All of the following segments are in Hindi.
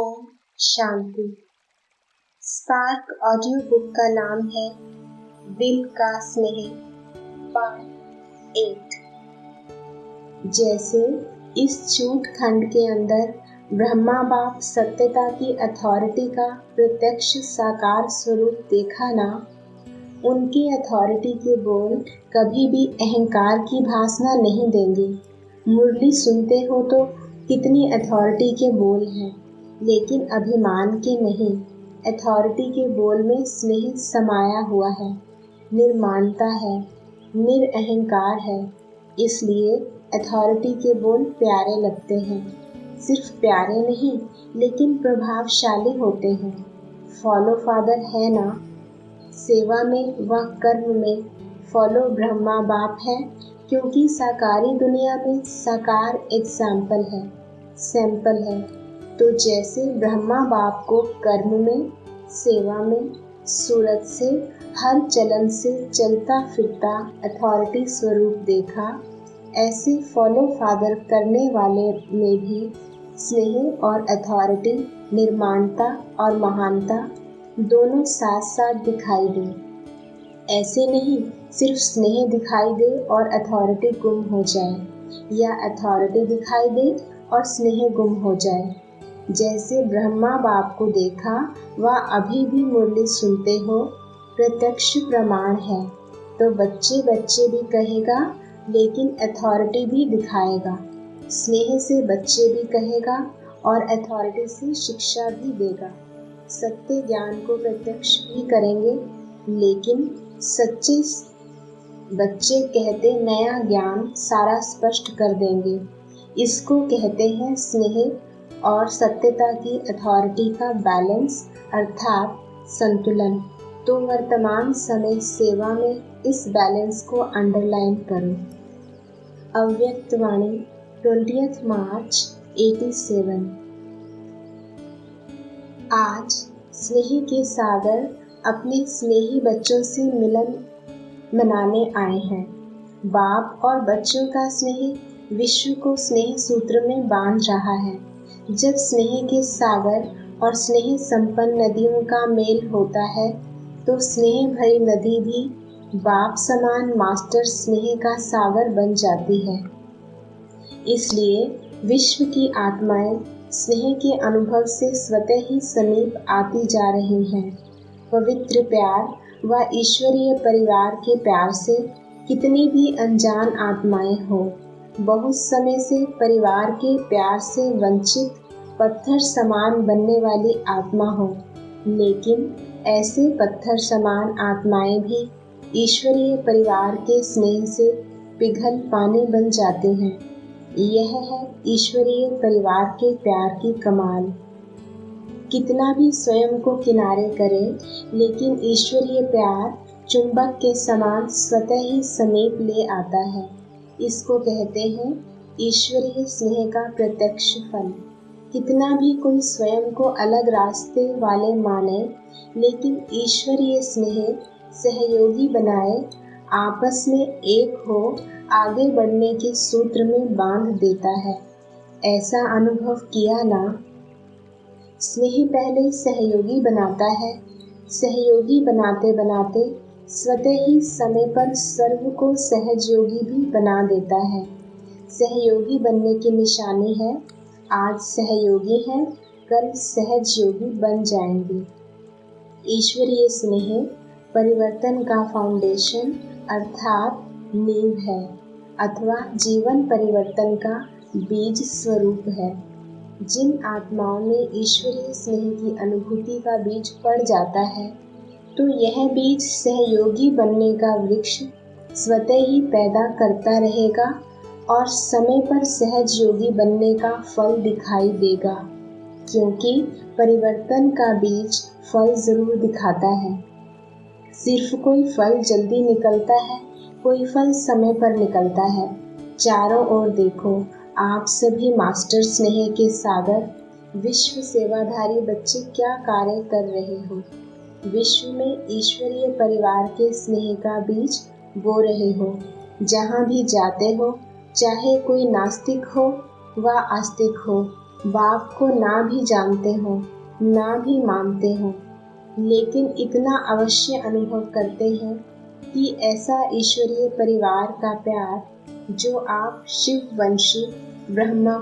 Om Shanti. Spark audio book का नाम है दिल का स्नेह, पार्ट 8। जैसे इस छूट खंड के अंदर ब्रह्मा बाप सत्यता की अथॉरिटी का प्रत्यक्ष साकार स्वरूप देखा ना, उनकी अथॉरिटी के बोल कभी भी अहंकार की भासना नहीं देंगे। मुरली सुनते हो तो कितनी अथॉरिटी के बोल हैं, लेकिन अभिमान के नहीं। अथॉरिटी के बोल में स्नेह समाया हुआ है, निर्माणता है, निरअहंकार है। इसलिए अथॉरिटी के बोल प्यारे लगते हैं। सिर्फ प्यारे नहीं, लेकिन प्रभावशाली होते हैं। फॉलो फादर है ना, सेवा में व कर्म में फॉलो ब्रह्मा बाप है, क्योंकि साकारी दुनिया में साकार एग्जाम्पल है, सैंपल है। तो जैसे ब्रह्मा बाप को कर्म में, सेवा में, सूरत से, हर चलन से चलता फिरता अथॉरिटी स्वरूप देखा, ऐसे फॉलो फादर करने वाले में भी स्नेह और अथॉरिटी, निर्माणता और महानता दोनों साथ साथ दिखाई दे। ऐसे नहीं सिर्फ स्नेह दिखाई दे और अथॉरिटी गुम हो जाए, या अथॉरिटी दिखाई दे और स्नेह गुम हो जाए। जैसे ब्रह्मा बाप को देखा, वह अभी भी मुरली सुनते हो, प्रत्यक्ष प्रमाण है। तो बच्चे बच्चे भी कहेगा, लेकिन अथॉरिटी भी दिखाएगा। स्नेह से बच्चे भी कहेगा और अथॉरिटी से शिक्षा भी देगा। सत्य ज्ञान को प्रत्यक्ष भी करेंगे, लेकिन सच्चे बच्चे कहते नया ज्ञान सारा स्पष्ट कर देंगे। इसको कहते हैं स्नेह और सत्यता की अथॉरिटी का बैलेंस, अर्थात संतुलन। तो वर्तमान समय सेवा में इस बैलेंस को अंडरलाइन करो। अव्यक्त वाणी 20 मार्च 87। आज स्नेह के सागर अपने स्नेही बच्चों से मिलन मनाने आए हैं। बाप और बच्चों का स्नेह विश्व को स्नेह सूत्र में बांध रहा है। जब स्नेह के सागर और स्नेह संपन्न नदियों का मेल होता है, तो स्नेह भरी नदी भी बाप समान मास्टर स्नेह का सागर बन जाती है। इसलिए विश्व की आत्माएं स्नेह के अनुभव से स्वतः ही समीप आती जा रही हैं। पवित्र प्यार व ईश्वरीय परिवार के प्यार से कितनी भी अनजान आत्माएं हो, बहुत समय से परिवार के प्यार से वंचित पत्थर समान बनने वाली आत्मा हो, लेकिन ऐसे पत्थर समान आत्माएं भी ईश्वरीय परिवार के स्नेह से पिघल पानी बन जाते हैं। यह है ईश्वरीय परिवार के प्यार की कमाल। कितना भी स्वयं को किनारे करे, लेकिन ईश्वरीय प्यार चुंबक के समान स्वतः ही समीप ले आता है। इसको कहते हैं ईश्वरीय स्नेह का प्रत्यक्ष फल। कितना भी कोई स्वयं को अलग रास्ते वाले माने, लेकिन ईश्वरीय स्नेह सहयोगी बनाए, आपस में एक हो, आगे बढ़ने के सूत्र में बांध देता है। ऐसा अनुभव किया ना? स्नेह पहले सहयोगी बनाता है, सहयोगी बनाते बनाते स्वतः ही समय पर सर्व को सहयोगी भी बना देता है। सहयोगी बनने की निशानी है, आज सहयोगी हैं, कल सहयोगी बन जाएंगे। ईश्वरीय स्नेह परिवर्तन का फाउंडेशन अर्थात नींव है, अथवा जीवन परिवर्तन का बीज स्वरूप है। जिन आत्माओं में ईश्वरीय स्नेह की अनुभूति का बीज पड़ जाता है, तो यह बीज सहयोगी बनने का वृक्ष स्वतः ही पैदा करता रहेगा और समय पर सहयोगी बनने का फल दिखाई देगा, क्योंकि परिवर्तन का बीज फल जरूर दिखाता है। सिर्फ कोई फल जल्दी निकलता है, कोई फल समय पर निकलता है। चारों ओर देखो, आप सभी मास्टर स्नेह के सागर, विश्व सेवाधारी बच्चे क्या कार्य कर रहे हो। विश्व में ईश्वरीय परिवार के स्नेह का बीज बो रहे हो। जहाँ भी जाते हो, चाहे कोई नास्तिक हो व आस्तिक हो, बाप को ना भी जानते हो, ना भी मानते हो, लेकिन इतना अवश्य अनुभव करते हैं कि ऐसा ईश्वरीय परिवार का प्यार जो आप शिववंशी ब्रह्मा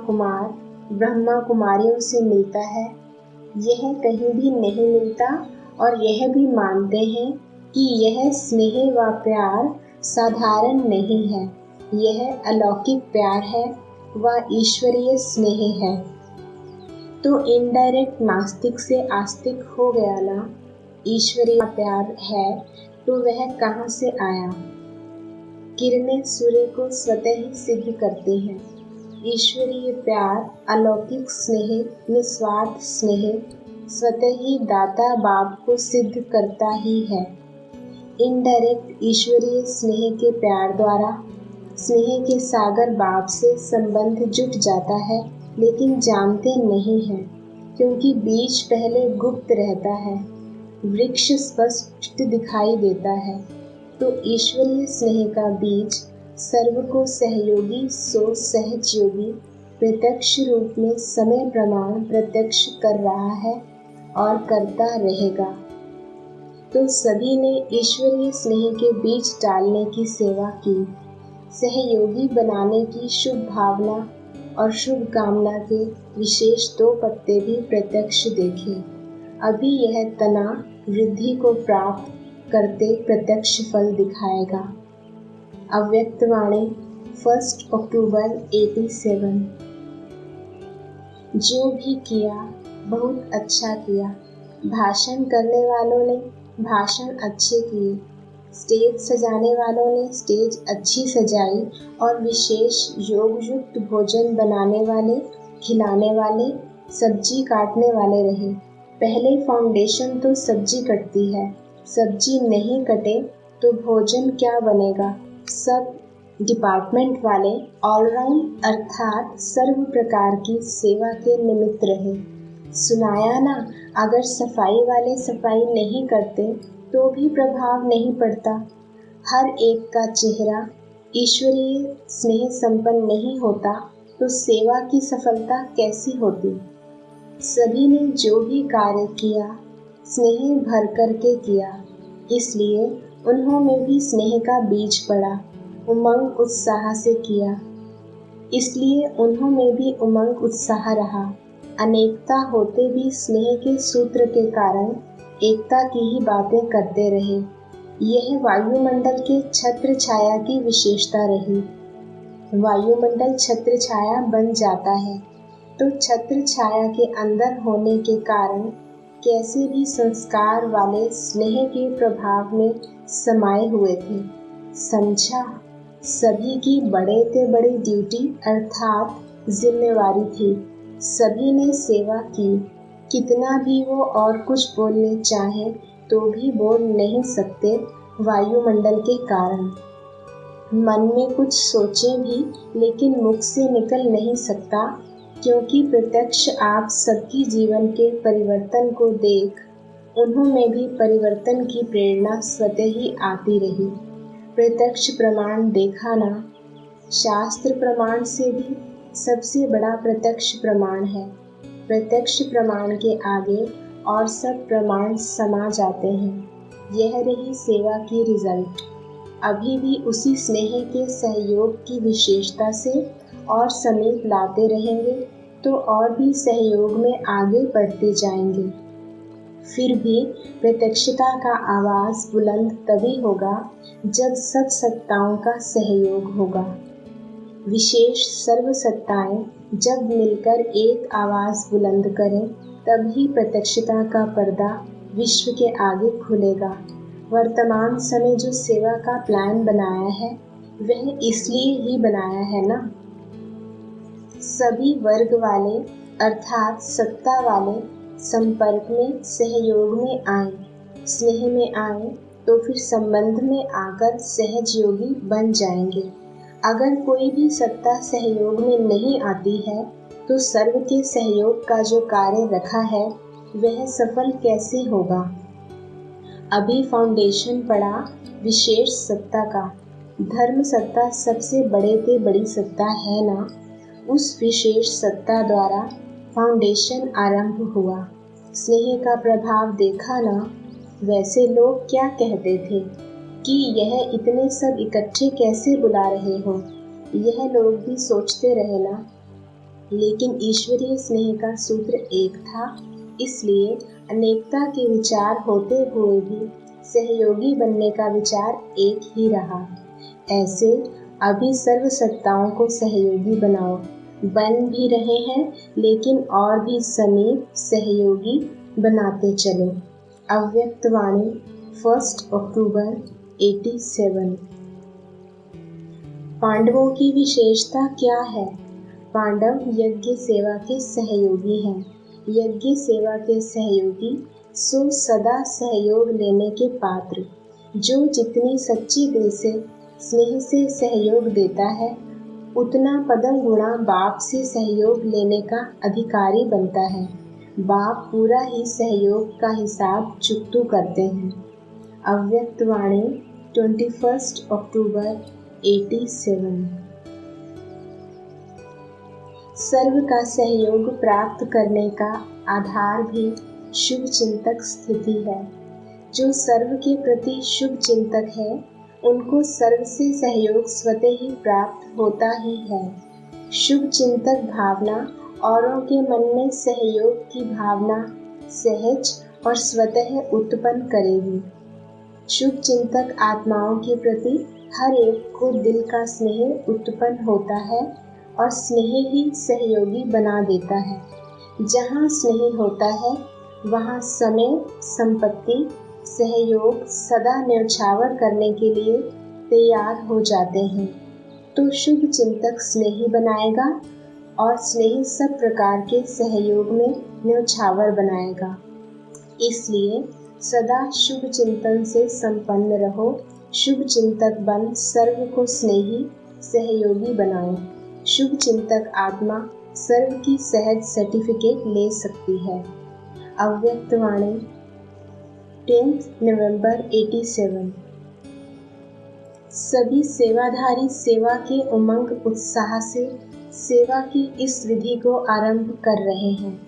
कुमारियों से मिलता है, यह कहीं भी नहीं मिलता। और यह भी मानते हैं कि यह स्नेह व प्यार साधारण नहीं है, यह अलौकिक प्यार है व ईश्वरीय स्नेह है। तो इनडायरेक्ट नास्तिक से आस्तिक हो गया ना। ईश्वरीय प्यार है तो वह कहाँ से आया? किरणें सूर्य को स्वतः ही सिद्ध करती हैं। ईश्वरीय प्यार, अलौकिक स्नेह, निस्वार्थ स्नेह स्वतः ही दाता बाप को सिद्ध करता ही है। इनडायरेक्ट ईश्वरीय स्नेह के प्यार द्वारा स्नेह के सागर बाप से संबंध जुट जाता है, लेकिन जानते नहीं हैं, क्योंकि बीज पहले गुप्त रहता है, वृक्ष स्पष्ट दिखाई देता है। तो ईश्वरीय स्नेह का बीज सर्व को सहयोगी सो सहज योगी प्रत्यक्ष रूप में समय प्रमाण प्रत्यक्ष कर रहा है और करता रहेगा। तो सभी ने ईश्वरीय स्नेह के बीज डालने की सेवा की, सहयोगी बनाने की शुभ भावना और शुभ कामना के विशेष 2 पत्ते भी प्रत्यक्ष देखे। अभी यह तना वृद्धि को प्राप्त करते प्रत्यक्ष फल दिखाएगा। अव्यक्तवाणी 1 अक्टूबर 87। जो भी किया बहुत अच्छा किया। भाषण करने वालों ने भाषण अच्छे किए, स्टेज सजाने वालों ने स्टेज अच्छी सजाई और विशेष योग युक्त भोजन बनाने वाले, खिलाने वाले, सब्जी काटने वाले रहे। पहले फाउंडेशन तो सब्जी कटती है, सब्जी नहीं कटे तो भोजन क्या बनेगा। सब डिपार्टमेंट वाले ऑलराउंड अर्थात सर्व प्रकार की सेवा के निमित्त रहे। सुनाया ना, अगर सफाई वाले सफाई नहीं करते तो भी प्रभाव नहीं पड़ता। हर एक का चेहरा ईश्वरीय स्नेह संपन्न नहीं होता तो सेवा की सफलता कैसी होती। सभी ने जो भी कार्य किया स्नेह भर करके किया, इसलिए उन्होंने भी स्नेह का बीज पड़ा। उमंग उत्साह से किया, इसलिए उन्होंने भी उमंग उत्साह रहा। अनेकता होते भी स्नेह के सूत्र के कारण एकता की ही बातें करते रहे। यह वायुमंडल के छत्र छाया की विशेषता रही। वायुमंडल छत्र छाया बन जाता है तो छत्र छाया के अंदर होने के कारण कैसे भी संस्कार वाले स्नेह के प्रभाव में समाये हुए थे। समझा, सभी की बड़े से बड़ी ड्यूटी अर्थात जिम्मेवारी थी। सभी ने सेवा की, कितना भी वो और कुछ बोलने चाहे तो भी बोल नहीं सकते वायुमंडल के कारण। मन में कुछ सोचे भी लेकिन मुख से निकल नहीं सकता, क्योंकि प्रत्यक्ष आप सबकी जीवन के परिवर्तन को देख उन्होंने भी परिवर्तन की प्रेरणा स्वतः ही आती रही। प्रत्यक्ष प्रमाण देखा ना, शास्त्र प्रमाण से भी सबसे बड़ा प्रत्यक्ष प्रमाण है। प्रत्यक्ष प्रमाण के आगे और सब प्रमाण समा जाते हैं। यह रही सेवा की रिजल्ट। अभी भी उसी स्नेह के सहयोग की विशेषता से और समीप लाते रहेंगे तो और भी सहयोग में आगे बढ़ते जाएंगे। फिर भी प्रत्यक्षता का आवाज बुलंद तभी होगा जब सब सत्ताओं का सहयोग होगा। विशेष सर्व सत्ताएं जब मिलकर एक आवाज बुलंद करें तभी प्रत्यक्षता का पर्दा विश्व के आगे खुलेगा। वर्तमान समय जो सेवा का प्लान बनाया है वह इसलिए ही बनाया है ना। सभी वर्ग वाले अर्थात सत्ता वाले संपर्क में सहयोग में आए, स्नेह में आए तो फिर संबंध में आकर सहज योगी बन जाएंगे। अगर कोई भी सत्ता सहयोग में नहीं आती है तो सर्व के सहयोग का जो कार्य रखा है वह सफल कैसे होगा। अभी फाउंडेशन पड़ा विशेष सत्ता का। धर्म सत्ता सबसे बड़े से बड़ी सत्ता है ना। उस विशेष सत्ता द्वारा फाउंडेशन आरंभ हुआ। स्नेह का प्रभाव देखा ना। वैसे लोग क्या कहते थे कि यह इतने सब इकट्ठे कैसे बुला रहे हो, यह लोग भी सोचते रहे ना। लेकिन ईश्वरीय स्नेह का सूत्र एक था, इसलिए अनेकता के विचार होते हुए भी सहयोगी बनने का विचार एक ही रहा। ऐसे अभी सर्व सत्ताओं को सहयोगी बनाओ, बन भी रहे हैं, लेकिन और भी समीप सहयोगी बनाते चलो। अव्यक्तवाणी 1 अक्टूबर 87। पांडवों की विशेषता क्या है? पांडव यज्ञ सेवा के सहयोगी हैं। यज्ञ सेवा के सहयोगी सो सदा सहयोग लेने के पात्र। जो जितनी सच्ची दिल से स्नेह से सहयोग देता है, उतना पदम गुणा बाप से सहयोग लेने का अधिकारी बनता है। बाप पूरा ही सहयोग का हिसाब चुकतू करते हैं। अव्यक्तवाणी 21 अक्टूबर 87। सर्व का सहयोग प्राप्त करने का आधार भी शुभ चिंतक स्थिति है। जो सर्व के प्रति शुभ चिंतक है, उनको सर्व से सहयोग स्वतः ही प्राप्त होता ही है। शुभ चिंतक भावना औरों के मन में सहयोग की भावना सहज और स्वतः उत्पन्न करेगी। शुभ चिंतक आत्माओं के प्रति हर एक को दिल का स्नेह उत्पन्न होता है और स्नेह ही सहयोगी बना देता है। जहाँ स्नेह होता है, वहाँ समय, संपत्ति, सहयोग सदा न्यौछावर करने के लिए तैयार हो जाते हैं। तो शुभ चिंतक स्नेही बनाएगा और स्नेही सब प्रकार के सहयोग में न्यौछावर बनाएगा। इसलिए सदा शुभ चिंतन से संपन्न रहो। शुभ चिंतक बन सर्व को स्नेही सहयोगी बनाओ। शुभ चिंतक आत्मा सर्व की सहज सर्टिफिकेट ले सकती है। अव्यक्तवाणी 10 नवंबर 87। सभी सेवाधारी सेवा के उमंग उत्साह से सेवा की इस विधि को आरंभ कर रहे हैं।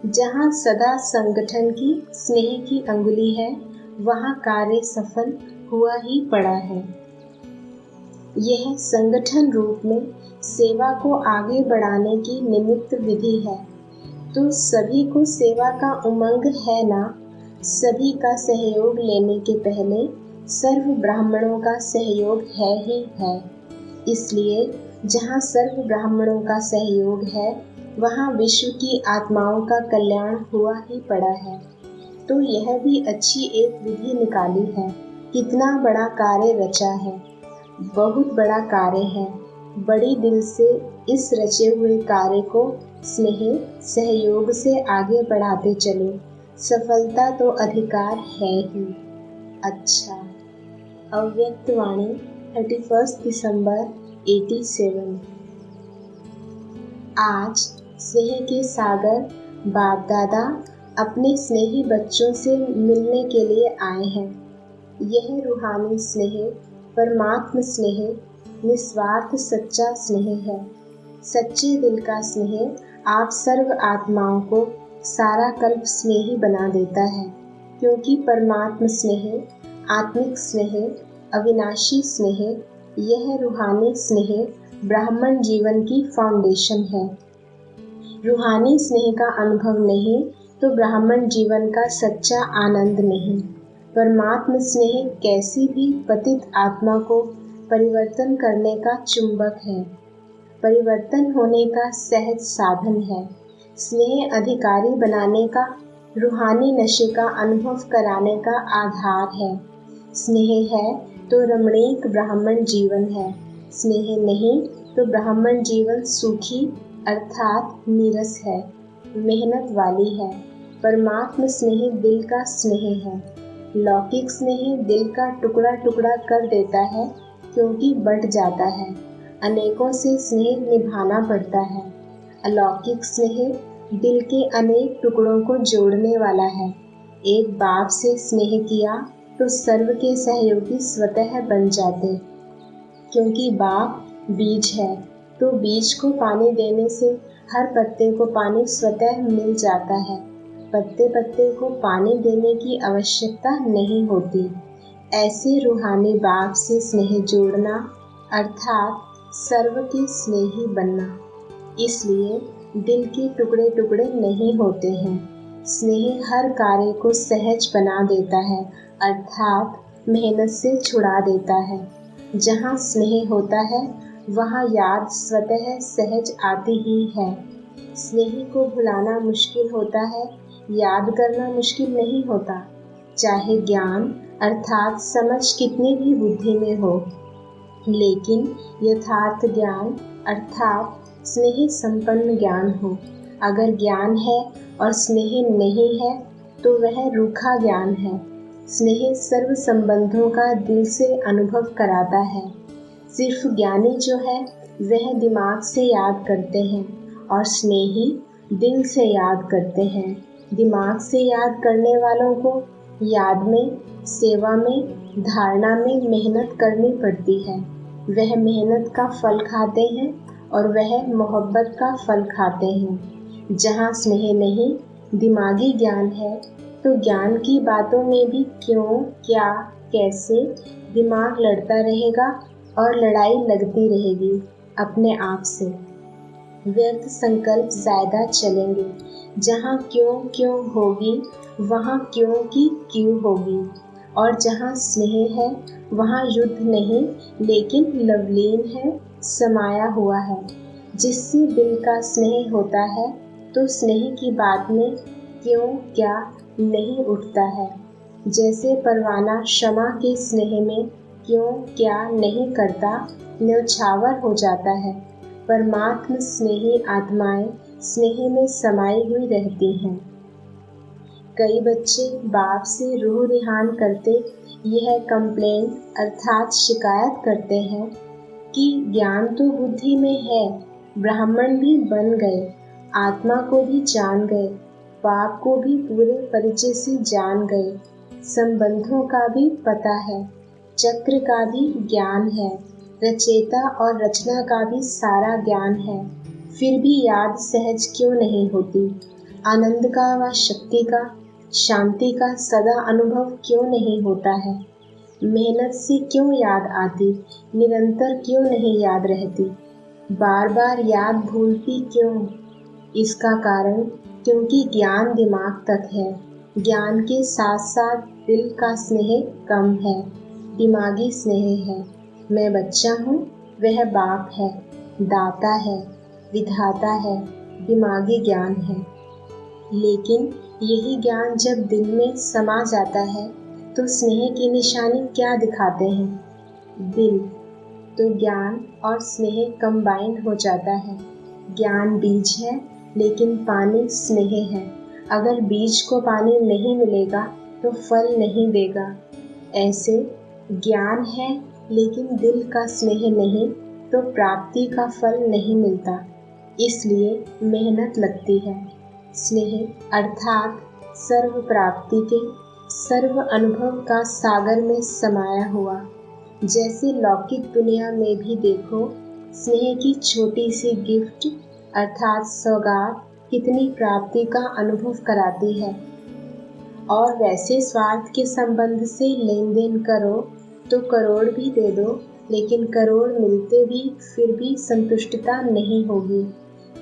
जहाँ सदा संगठन की स्नेह की अंगुली है, वहाँ कार्य सफल हुआ ही पड़ा है। यह संगठन रूप में सेवा को आगे बढ़ाने की निमित्त विधि है। तो सभी को सेवा का उमंग है ना। सभी का सहयोग लेने के पहले सर्व ब्राह्मणों का सहयोग है ही है। इसलिए जहाँ सर्व ब्राह्मणों का सहयोग है, वहाँ विश्व की आत्माओं का कल्याण हुआ ही पड़ा है। तो यह भी अच्छी एक विधि निकाली है। कितना बड़ा कार्य रचा है, बहुत बड़ा कार्य है। बड़ी दिल से इस रचे हुए कार्य को स्नेह सहयोग से आगे बढ़ाते चलो। सफलता तो अधिकार है ही। अच्छा। अव्यक्तवाणी 31 दिसंबर 87। आज स्नेह के सागर बाप दादा अपने स्नेही बच्चों से मिलने के लिए आए हैं। यह रूहानी स्नेह, परमात्म स्नेह, निस्वार्थ सच्चा स्नेह है। सच्चे दिल का स्नेह आप सर्व आत्माओं को सारा कल्प स्नेही बना देता है, क्योंकि परमात्म स्नेह, आत्मिक स्नेह, अविनाशी स्नेह, यह रूहानी स्नेह ब्राह्मण जीवन की फाउंडेशन है। रूहानी स्नेह का अनुभव नहीं तो ब्राह्मण जीवन का सच्चा आनंद नहीं। परमात्म स्नेह कैसी भी पतित आत्मा को परिवर्तन करने का चुंबक है, परिवर्तन होने का सहज साधन है। स्नेह अधिकारी बनाने का, रूहानी नशे का अनुभव कराने का आधार है। स्नेह है तो रमणीक ब्राह्मण जीवन है। स्नेह नहीं तो ब्राह्मण जीवन सूखी अर्थात नीरस है, मेहनत वाली है। परमात्म स्नेह दिल का स्नेह है। लौकिक स्नेह दिल का टुकड़ा टुकड़ा कर देता है, क्योंकि बढ़ जाता है। अनेकों से स्नेह निभाना पड़ता है। अलौकिक स्नेह दिल के अनेक टुकड़ों को जोड़ने वाला है। एक बाप से स्नेह किया तो सर्व के सहयोगी स्वतः बन जाते, क्योंकि बाप बीज है, तो बीज को पानी देने से हर पत्ते को पानी स्वतः मिल जाता है। पत्ते पत्ते को पानी देने की आवश्यकता नहीं होती। ऐसे रूहानी बाप से स्नेह जोड़ना अर्थात सर्व के स्नेही बनना। इसलिए दिल के टुकड़े टुकड़े नहीं होते हैं। स्नेह हर कार्य को सहज बना देता है अर्थात मेहनत से छुड़ा देता है। जहाँ स्नेह होता है वहाँ याद स्वतः सहज आती ही है। स्नेह को भुलाना मुश्किल होता है, याद करना मुश्किल नहीं होता, चाहे ज्ञान अर्थात समझ कितनी भी बुद्धि में हो। लेकिन यथार्थ ज्ञान अर्थात स्नेह संपन्न ज्ञान हो। अगर ज्ञान है और स्नेह नहीं है तो वह रूखा ज्ञान है। स्नेह सर्व संबंधों का दिल से अनुभव कराता है। सिर्फ ज्ञानी जो है वह दिमाग से याद करते हैं और स्नेही दिल से याद करते हैं। दिमाग से याद करने वालों को याद में, सेवा में, धारणा में मेहनत करनी पड़ती है। वह मेहनत का फल खाते हैं और वह मोहब्बत का फल खाते हैं। जहाँ स्नेह नहीं, दिमागी ज्ञान है तो ज्ञान की बातों में भी क्यों, क्या, कैसे दिमाग लड़ता रहेगा और लड़ाई लगती रहेगी अपने आप से। व्यर्थ संकल्प ज्यादा चलेंगे। जहाँ क्यों होगी वहाँ क्यों की क्यों होगी। और जहाँ स्नेह है वहाँ युद्ध नहीं लेकिन लवलीन है, समाया हुआ है। जिससे दिल का स्नेह होता है तो स्नेह की बात में क्यों क्या नहीं उठता है। जैसे परवाना क्षमा के स्नेह में क्यों क्या नहीं करता, न्यौछावर हो जाता है। परमात्म स्नेही आत्माएं स्नेह में समाई हुई रहती हैं। कई बच्चे बाप से रूह रिहान करते यह कंप्लेंट अर्थात शिकायत करते हैं कि ज्ञान तो बुद्धि में है, ब्राह्मण भी बन गए, आत्मा को भी जान गए, बाप को भी पूरे परिचय से जान गए, संबंधों का भी पता है, चक्र का भी ज्ञान है, रचेता और रचना का भी सारा ज्ञान है, फिर भी याद सहज क्यों नहीं होती। आनंद का व शक्ति का, शांति का सदा अनुभव क्यों नहीं होता है। मेहनत से क्यों याद आती, निरंतर क्यों नहीं याद रहती, बार बार याद भूलती क्यों। इसका कारण क्योंकि ज्ञान दिमाग तक है। ज्ञान के साथ साथ दिल का स्नेह कम है, दिमागी स्नेह है। मैं बच्चा हूँ, वह बाप है, दाता है, विधाता है, दिमागी ज्ञान है। लेकिन यही ज्ञान जब दिल में समा जाता है तो स्नेह की निशानी क्या दिखाते हैं। दिल तो ज्ञान और स्नेह कंबाइंड हो जाता है। ज्ञान बीज है लेकिन पानी स्नेह है। अगर बीज को पानी नहीं मिलेगा तो फल नहीं देगा। ऐसे ज्ञान है लेकिन दिल का स्नेह नहीं तो प्राप्ति का फल नहीं मिलता। इसलिए मेहनत लगती है। स्नेह अर्थात सर्व प्राप्ति के, सर्व अनुभव का सागर में समाया हुआ। जैसे लौकिक दुनिया में भी देखो, स्नेह की छोटी सी गिफ्ट अर्थात सौगात कितनी प्राप्ति का अनुभव कराती है। और वैसे स्वार्थ के संबंध से लेन देन करो तो करोड़ भी दे दो, लेकिन करोड़ मिलते भी फिर भी संतुष्टता नहीं होगी।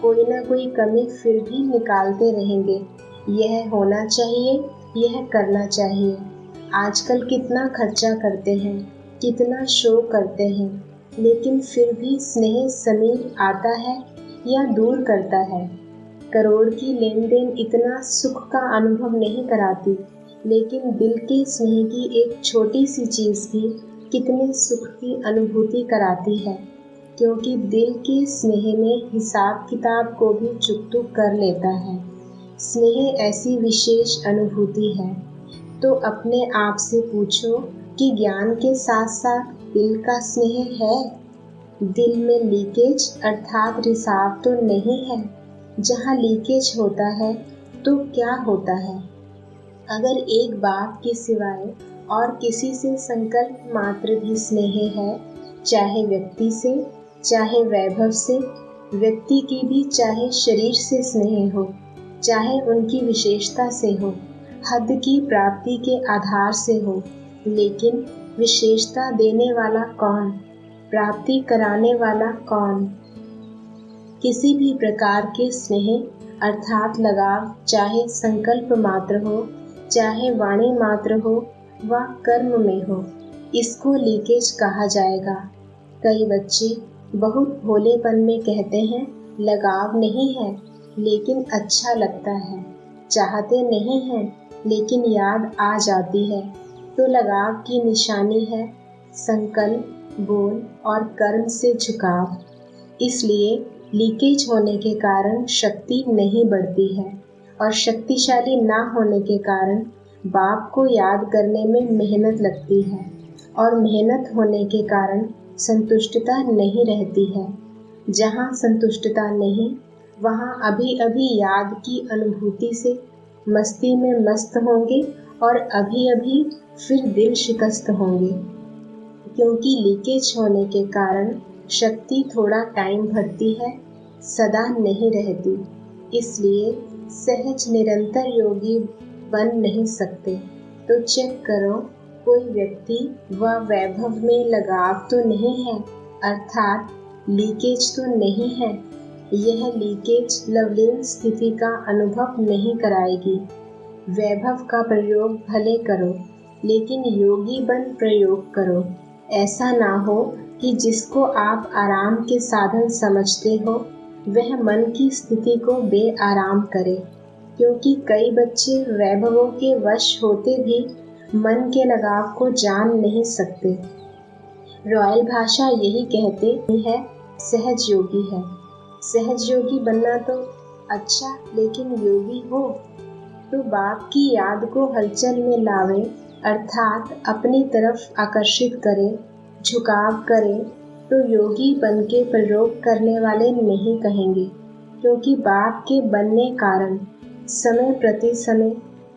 कोई ना कोई कमी फिर भी निकालते रहेंगे। यह होना चाहिए, यह करना चाहिए। आजकल कितना खर्चा करते हैं, कितना शो करते हैं, लेकिन फिर भी स्नेह समीप आता है या दूर करता है। करोड़ की लेन देन इतना सुख का अनुभव नहीं कराती, लेकिन दिल के स्नेह की एक छोटी सी चीज भी कितने सुख की अनुभूति कराती है। क्योंकि दिल के स्नेह में हिसाब किताब को भी चुप कर लेता है। स्नेह ऐसी विशेष अनुभूति है। तो अपने आप से पूछो कि ज्ञान के साथ साथ दिल का स्नेह है। दिल में लीकेज अर्थात रिसाव तो नहीं है। जहाँ लीकेज होता है तो क्या होता है। अगर एक बाप के सिवाय और किसी से संकल्प मात्र भी स्नेह है, चाहे व्यक्ति से, चाहे वैभव से, व्यक्ति की भी चाहे शरीर से स्नेह हो, चाहे उनकी विशेषता से हो, हद की प्राप्ति के आधार से हो, लेकिन विशेषता देने वाला कौन, प्राप्ति कराने वाला कौन? किसी भी प्रकार के स्नेह अर्थात लगाव, चाहे संकल्प मात्र हो, चाहे वाणी मात्र हो व कर्म में हो, इसको लीकेज कहा जाएगा। कई बच्चे बहुत भोलेपन में कहते हैं लगाव नहीं है लेकिन अच्छा लगता है, चाहते नहीं हैं लेकिन याद आ जाती है, तो लगाव की निशानी है संकल्प, बोल और कर्म से झुकाव। इसलिए लीकेज होने के कारण शक्ति नहीं बढ़ती है और शक्तिशाली ना होने के कारण बाप को याद करने में मेहनत लगती है और मेहनत होने के कारण संतुष्टता नहीं रहती है। जहाँ संतुष्टता नहीं, वहाँ अभी अभी याद की अनुभूति से मस्ती में मस्त होंगे और अभी अभी फिर दिल शिकस्त होंगे, क्योंकि लीकेज होने के कारण शक्ति थोड़ा टाइम भरती है, सदा नहीं रहती। इसलिए सहज निरंतर योगी बन नहीं सकते। तो चेक करो, कोई व्यक्ति व वैभव में लगाव तो नहीं है, अर्थात लीकेज तो नहीं है। यह लीकेज लवलीन स्थिति का अनुभव नहीं कराएगी। वैभव का प्रयोग भले करो, लेकिन योगी बन प्रयोग करो। ऐसा ना हो कि जिसको आप आराम के साधन समझते हो वह मन की स्थिति को बेआराम करे, क्योंकि कई बच्चे वैभवों के वश होते भी मन के लगाव को जान नहीं सकते। रॉयल भाषा यही कहते है सहज योगी है। सहज योगी बनना तो अच्छा, लेकिन योगी हो तो बाप की याद को हलचल में लावे, अर्थात अपनी तरफ आकर्षित करे, झुकाव करे, तो योगी बन के प्रयोग करने वाले नहीं कहेंगे, क्योंकि बाप के बनने कारण समय प्रति समय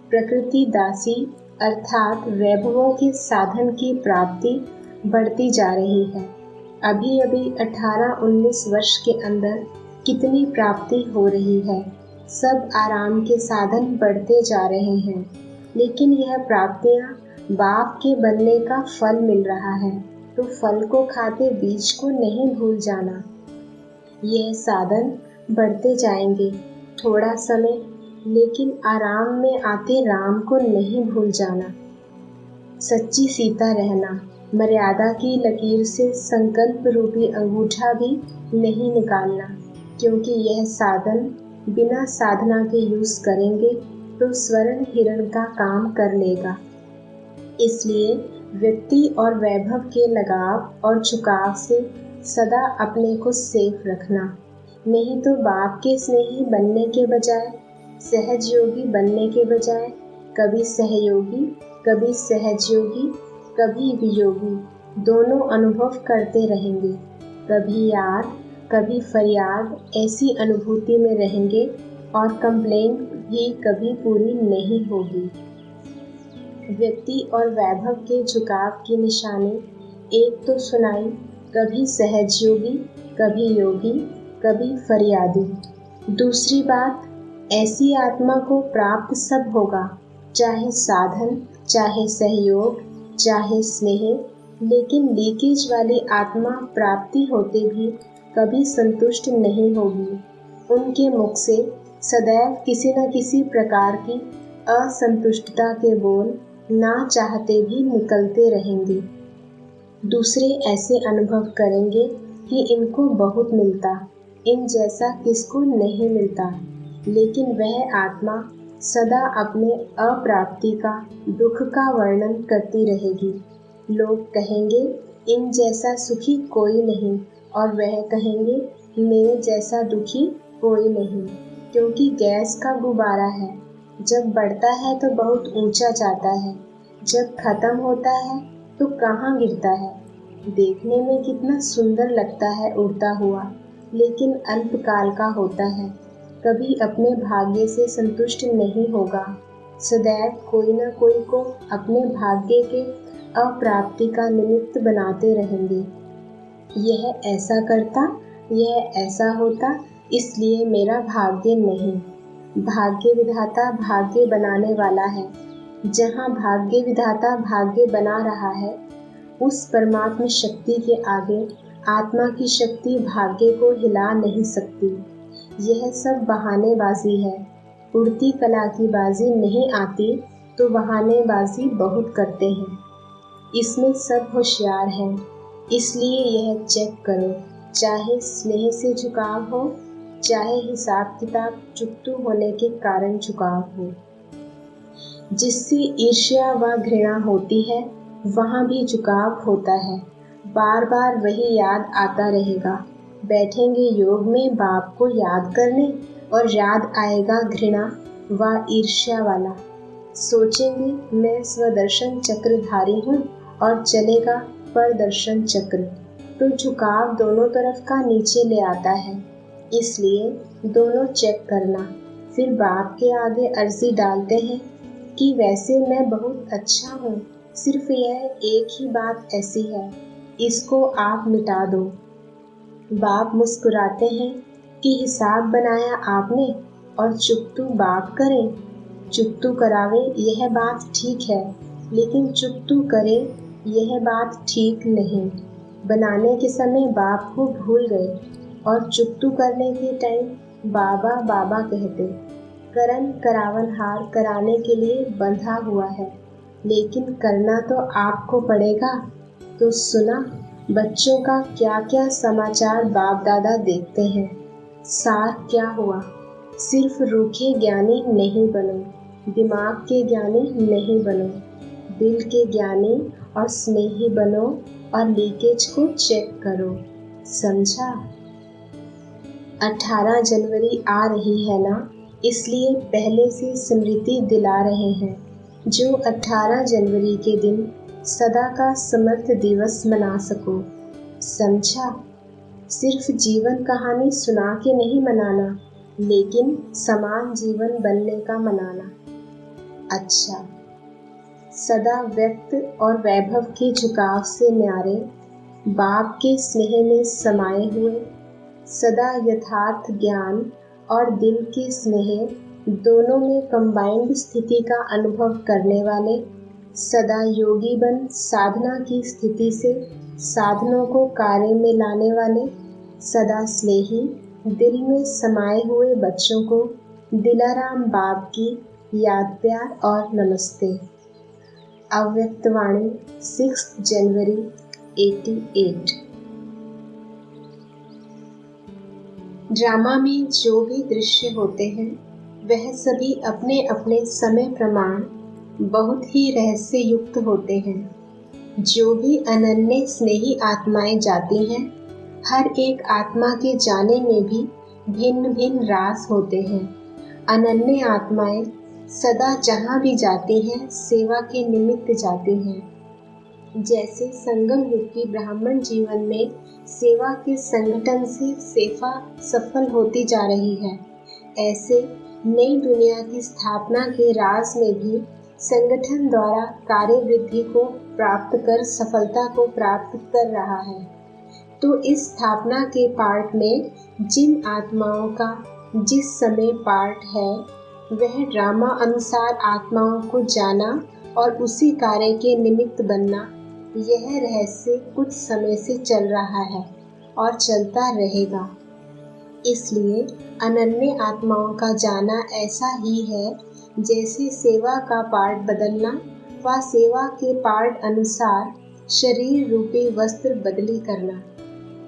प्रकृति दासी अर्थात वैभवों के साधन की प्राप्ति बढ़ती जा रही है। अभी अभी 18-19 वर्ष के अंदर कितनी प्राप्ति हो रही है। सब आराम के साधन बढ़ते जा रहे हैं, लेकिन यह प्राप्तियां बाप के बनने का फल मिल रहा है, तो फल को खाते बीज को नहीं भूल जाना। यह साधन बढ़ते जाएंगे थोड़ा समय, लेकिन आराम में आते राम को नहीं भूल जाना। सच्ची सीता रहना, मर्यादा की लकीर से संकल्प रूपी अंगूठा भी नहीं निकालना, क्योंकि यह साधन बिना साधना के यूज करेंगे तो स्वर्ण हिरण का काम कर लेगा। इसलिए व्यक्ति और वैभव के लगाव और झुकाव से सदा अपने को सेफ रखना, नहीं तो बाप के स्नेही बनने के बजाय, सहज योगी बनने के बजाय कभी सहयोगी, कभी सहज योगी, कभी वियोगी दोनों अनुभव करते रहेंगे। कभी याद, कभी फरियाद ऐसी अनुभूति में रहेंगे और कंप्लेंट भी कभी पूरी नहीं होगी। व्यक्ति और वैभव के झुकाव की निशानी एक तो सुनाई, कभी सहज योगी, कभी योगी, कभी फरियादी। दूसरी बात, ऐसी आत्मा को प्राप्त सब होगा, चाहे साधन, चाहे सहयोग, चाहे स्नेह, लेकिन लीकेज वाली आत्मा प्राप्ति होते भी कभी संतुष्ट नहीं होगी। उनके मुख से सदैव किसी न किसी प्रकार की असंतुष्टता के बोल ना चाहते भी निकलते रहेंगे। दूसरे ऐसे अनुभव करेंगे कि इनको बहुत मिलता, इन जैसा किसको नहीं मिलता, लेकिन वह आत्मा सदा अपने अप्राप्ति का, दुख का वर्णन करती रहेगी। लोग कहेंगे इन जैसा सुखी कोई नहीं, और वह कहेंगे मेरे जैसा दुखी कोई नहीं, क्योंकि गैस का गुब्बारा है, जब बढ़ता है तो बहुत ऊंचा जाता है, जब खत्म होता है तो कहाँ गिरता है। देखने में कितना सुंदर लगता है उड़ता हुआ, लेकिन अल्पकाल का होता है, कभी अपने भाग्य से संतुष्ट नहीं होगा। सदैव कोई न कोई को अपने भाग्य के अप्राप्ति का निमित्त बनाते रहेंगे। यह ऐसा करता, यह ऐसा होता इसलिए मेरा भाग्य नहीं। भाग्य विधाता भाग्य बनाने वाला है। जहाँ भाग्य विधाता भाग्य बना रहा है, उस परमात्म शक्ति के आगे आत्मा की शक्ति भाग्य को हिला नहीं सकती। यह सब बहानेबाजी है। उड़ती कला की बाजी नहीं आती तो बहानेबाजी बहुत करते हैं। इसमें सब होशियार हैं, इसलिए यह चेक करो, चाहे स्नेह से झुकाव हो, चाहे हिसाब किताब चुकतू होने के कारण झुकाव हो। जिससे ईर्ष्या व घृणा होती है, वहाँ भी झुकाव होता है। बार बार वही याद आता रहेगा। बैठेंगे योग में बाप को याद करने और याद आएगा घृणा व ईर्ष्या वाला। सोचेंगे मैं स्वदर्शन चक्रधारी हूँ और चलेगा परदर्शन चक्र, तो झुकाव दोनों तरफ का नीचे ले आता है। इसलिए दोनों चेक करना। फिर बाप के आगे अर्जी डालते हैं कि वैसे मैं बहुत अच्छा हूँ, सिर्फ यह एक ही बात ऐसी है, इसको आप मिटा दो। बाप मुस्कुराते हैं कि हिसाब बनाया आपने और चुकतू बाप करे। चुकतू करावे यह बात ठीक है, लेकिन चुकतू करे यह बात ठीक नहीं। बनाने के समय बाप को भूल गए और चुकतू करने के टाइम बाबा बाबा कहते। करन करावनहार कराने के लिए बंधा हुआ है, लेकिन करना तो आपको पड़ेगा। तो सुना बच्चों का क्या क्या समाचार बाप दादा देखते हैं। सार क्या हुआ, सिर्फ रूखे ज्ञानी नहीं बनो, दिमाग के ज्ञानी नहीं बनो, दिल के ज्ञानी और स्नेही बनो और लीकेज को चेक करो। समझा? 18 जनवरी आ रही है ना, इसलिए पहले से स्मृति दिला रहे हैं। जो 18 जनवरी के दिन सदा का समर्थ दिवस मना सको। समझा? सिर्फ जीवन कहानी सुना के नहीं मनाना, लेकिन समान जीवन बनने का मनाना। अच्छा, सदा व्यक्त और वैभव के झुकाव से न्यारे, बाप के स्नेह में समाये हुए, सदा यथार्थ ज्ञान और दिल के स्नेह दोनों में कंबाइंड स्थिति का अनुभव करने वाले, सदा योगी बन साधना की स्थिति से साधनों को कार्य में लाने वाले, सदा स्नेही दिल में समाये हुए बच्चों को दिलाराम बाप की याद प्यार और नमस्ते। अव्यक्तवाणी 6 जनवरी 88। ड्रामा में जो भी दृश्य होते हैं, वह सभी अपने अपने समय प्रमाण बहुत ही रहस्य युक्त होते हैं। जो भी अनन्य स्नेही आत्माएं जाती हैं, हर एक आत्मा के जाने में भी भिन्न भिन्न राज होते हैं। अनन्य आत्माएं सदा जहाँ भी जाती हैं, सेवा के निमित्त जाती हैं। जैसे संगम युग की ब्राह्मण जीवन में सेवा के संगठन से सेवा सफल होती जा रही है, ऐसे नई दुनिया की स्थापना के राज में भी संगठन द्वारा कार्य वृद्धि को प्राप्त कर सफलता को प्राप्त कर रहा है। तो इस स्थापना के पार्ट में जिन आत्माओं का जिस समय पार्ट है, वह ड्रामा अनुसार आत्माओं को जाना और उसी कार्य के निमित्त बनना, यह रहस्य कुछ समय से चल रहा है और चलता रहेगा। इसलिए अनन्य आत्माओं का जाना ऐसा ही है जैसे सेवा का पार्ट बदलना व सेवा के पार्ट अनुसार शरीर रूपी वस्त्र बदली करना।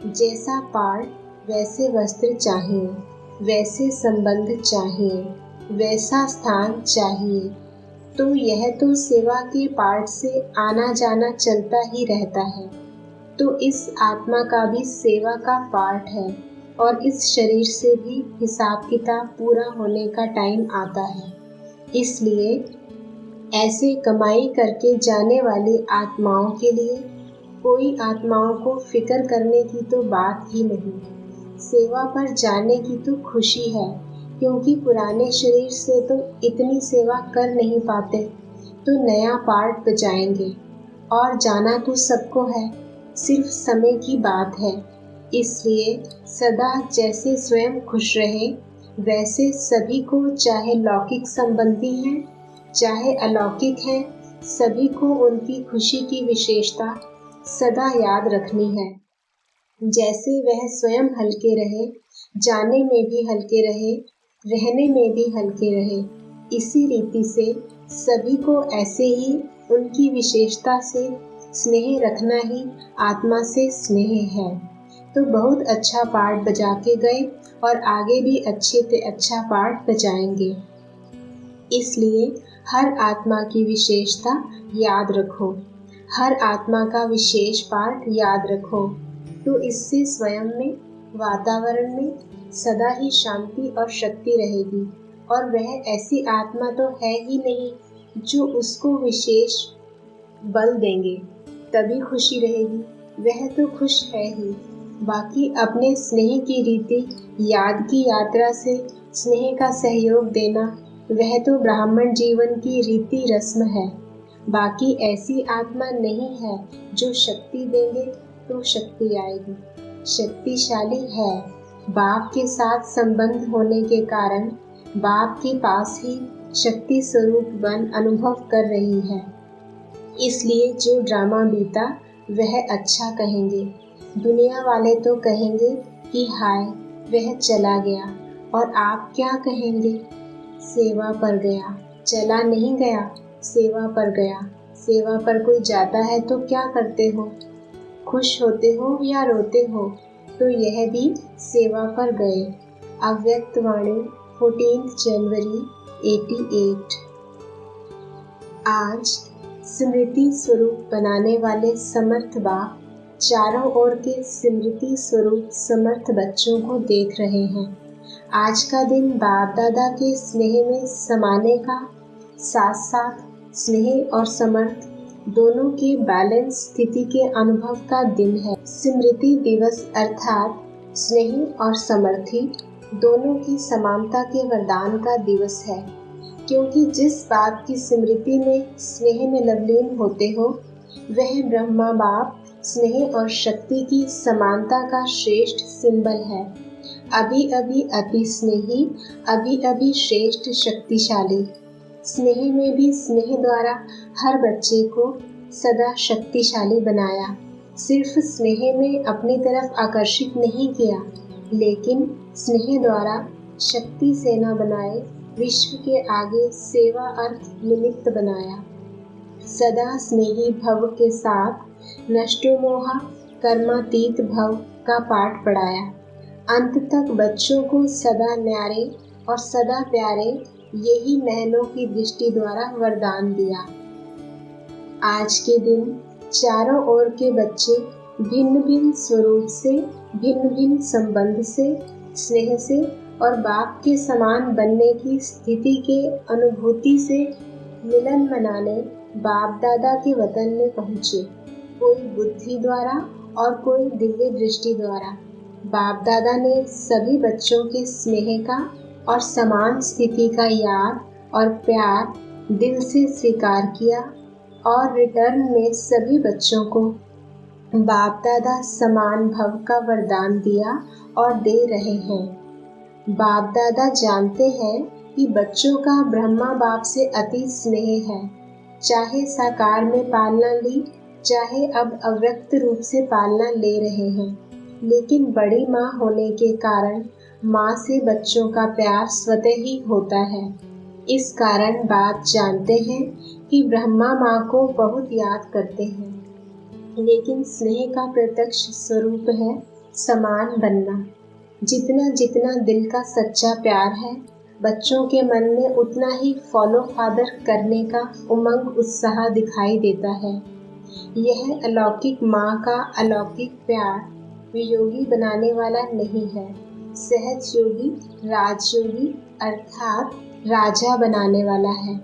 जैसा पार्ट वैसे वस्त्र चाहिए, वैसे संबंध चाहिए, वैसा स्थान चाहिए। तो यह तो सेवा के पार्ट से आना जाना चलता ही रहता है। तो इस आत्मा का भी सेवा का पार्ट है और इस शरीर से भी हिसाब किताब पूरा होने का टाइम आता है। इसलिए ऐसे कमाई करके जाने वाली आत्माओं के लिए कोई आत्माओं को फिक्र करने की तो बात ही नहीं। सेवा पर जाने की तो खुशी है, क्योंकि पुराने शरीर से तो इतनी सेवा कर नहीं पाते, तो नया पार्ट बजाएंगे और जाना तो सबको है, सिर्फ समय की बात है। इसलिए सदा जैसे स्वयं खुश रहे, वैसे सभी को, चाहे लौकिक संबंधी हैं चाहे अलौकिक हैं, सभी को उनकी खुशी की विशेषता सदा याद रखनी है। जैसे वह स्वयं हल्के रहे, जाने में भी हल्के रहे, रहने में भी हल्के रहे, इसी रीति से सभी को ऐसे ही उनकी विशेषता से स्नेह रखना ही आत्मा से स्नेह है। तो बहुत अच्छा पाठ बजा के गए और आगे भी अच्छे से अच्छा पाठ बजाएंगे। इसलिए हर आत्मा की विशेषता याद रखो, हर आत्मा का विशेष पाठ याद रखो, तो इससे स्वयं में, वातावरण में सदा ही शांति और शक्ति रहेगी। और वह ऐसी आत्मा तो है ही नहीं जो उसको विशेष बल देंगे तभी खुशी रहेगी, वह तो खुश है ही। बाकी अपने स्नेह की रीति, याद की यात्रा से स्नेह का सहयोग देना, वह तो ब्राह्मण जीवन की रीति रस्म है। बाकी ऐसी आत्मा नहीं है जो शक्ति देंगे तो शक्ति आएगी। शक्तिशाली है, बाप के साथ संबंध होने के कारण बाप के पास ही शक्ति स्वरूप बन अनुभव कर रही है। इसलिए जो ड्रामा बीता वह अच्छा कहेंगे, दुनिया वाले तो कहेंगे कि हाय वह चला गया, और आप क्या कहेंगे? सेवा पर गया, चला नहीं गया, सेवा पर गया। सेवा पर कोई जाता है तो क्या करते हो? खुश होते हो या रोते हो? तो यह भी सेवा पर गए। अव्यक्त वाणी 14 जनवरी 88। आज स्मृति स्वरूप बनाने वाले समर्थ बाप चारों ओर के स्मृति स्वरूप समर्थ बच्चों को देख रहे हैं। आज का दिन बाप दादा के स्नेह में समाने का, साथ साथ स्नेह और समर्थ दोनों के बैलेंस स्थिति के अनुभव का दिन है। स्मृति दिवस अर्थात स्नेह और समर्थी दोनों की समानता के वरदान का दिवस है, क्योंकि जिस बाप की स्मृति में स्नेह में लवलीन होते हो, वह ब्रह्मा बाप स्नेह और शक्ति की समानता का श्रेष्ठ सिंबल है। अभी अभी अति स्नेही, अभी अभी श्रेष्ठ शक्तिशाली। स्नेह में भी स्नेह द्वारा हर बच्चे को सदा शक्तिशाली बनाया। सिर्फ स्नेह में अपनी तरफ आकर्षित नहीं किया, लेकिन स्नेह द्वारा शक्ति सेना बनाए, विश्व के आगे सेवा अर्थ निमित्त बनाया। सदा स्नेही भव के साथ नष्टो मोहा कर्मातीत भव का पाठ पढ़ाया। अंत तक बच्चों को सदा न्यारे और सदा प्यारे यही महलों की दृष्टि द्वारा वरदान दिया। आज के दिन चारों ओर के बच्चे भिन्न भिन्न स्वरूप से, भिन्न भिन्न संबंध से, स्नेह से और बाप के समान बनने की स्थिति के अनुभूति से मिलन मनाने बाप दादा के वतन में पहुँचे। कोई बुद्धि द्वारा और कोई दिव्य दृष्टि द्वारा। बाप दादा ने सभी बच्चों के स्नेह का और समान स्थिति का याद और प्यार दिल से स्वीकार किया, और रिटर्न में सभी बच्चों को बाप दादा समान भव का वरदान दिया और दे रहे हैं। बाप दादा जानते हैं कि बच्चों का ब्रह्मा बाप से अति स्नेह है। चाहे साकार में पालना ली, चाहे अब अव्यक्त रूप से पालना ले रहे हैं, लेकिन बड़ी माँ होने के कारण माँ से बच्चों का प्यार स्वतः ही होता है। इस कारण बाप जानते हैं कि ब्रह्मा माँ को बहुत याद करते हैं, लेकिन स्नेह का प्रत्यक्ष स्वरूप है समान बनना। जितना जितना दिल का सच्चा प्यार है, बच्चों के मन में उतना ही फॉलो फादर करने का उमंग उत्साह दिखाई देता है। यह अलौकिक माँ का अलौकिक प्यार वियोगी बनाने वाला नहीं है, सहज योगी, राजयोगी अर्थात राजा बनाने वाला है।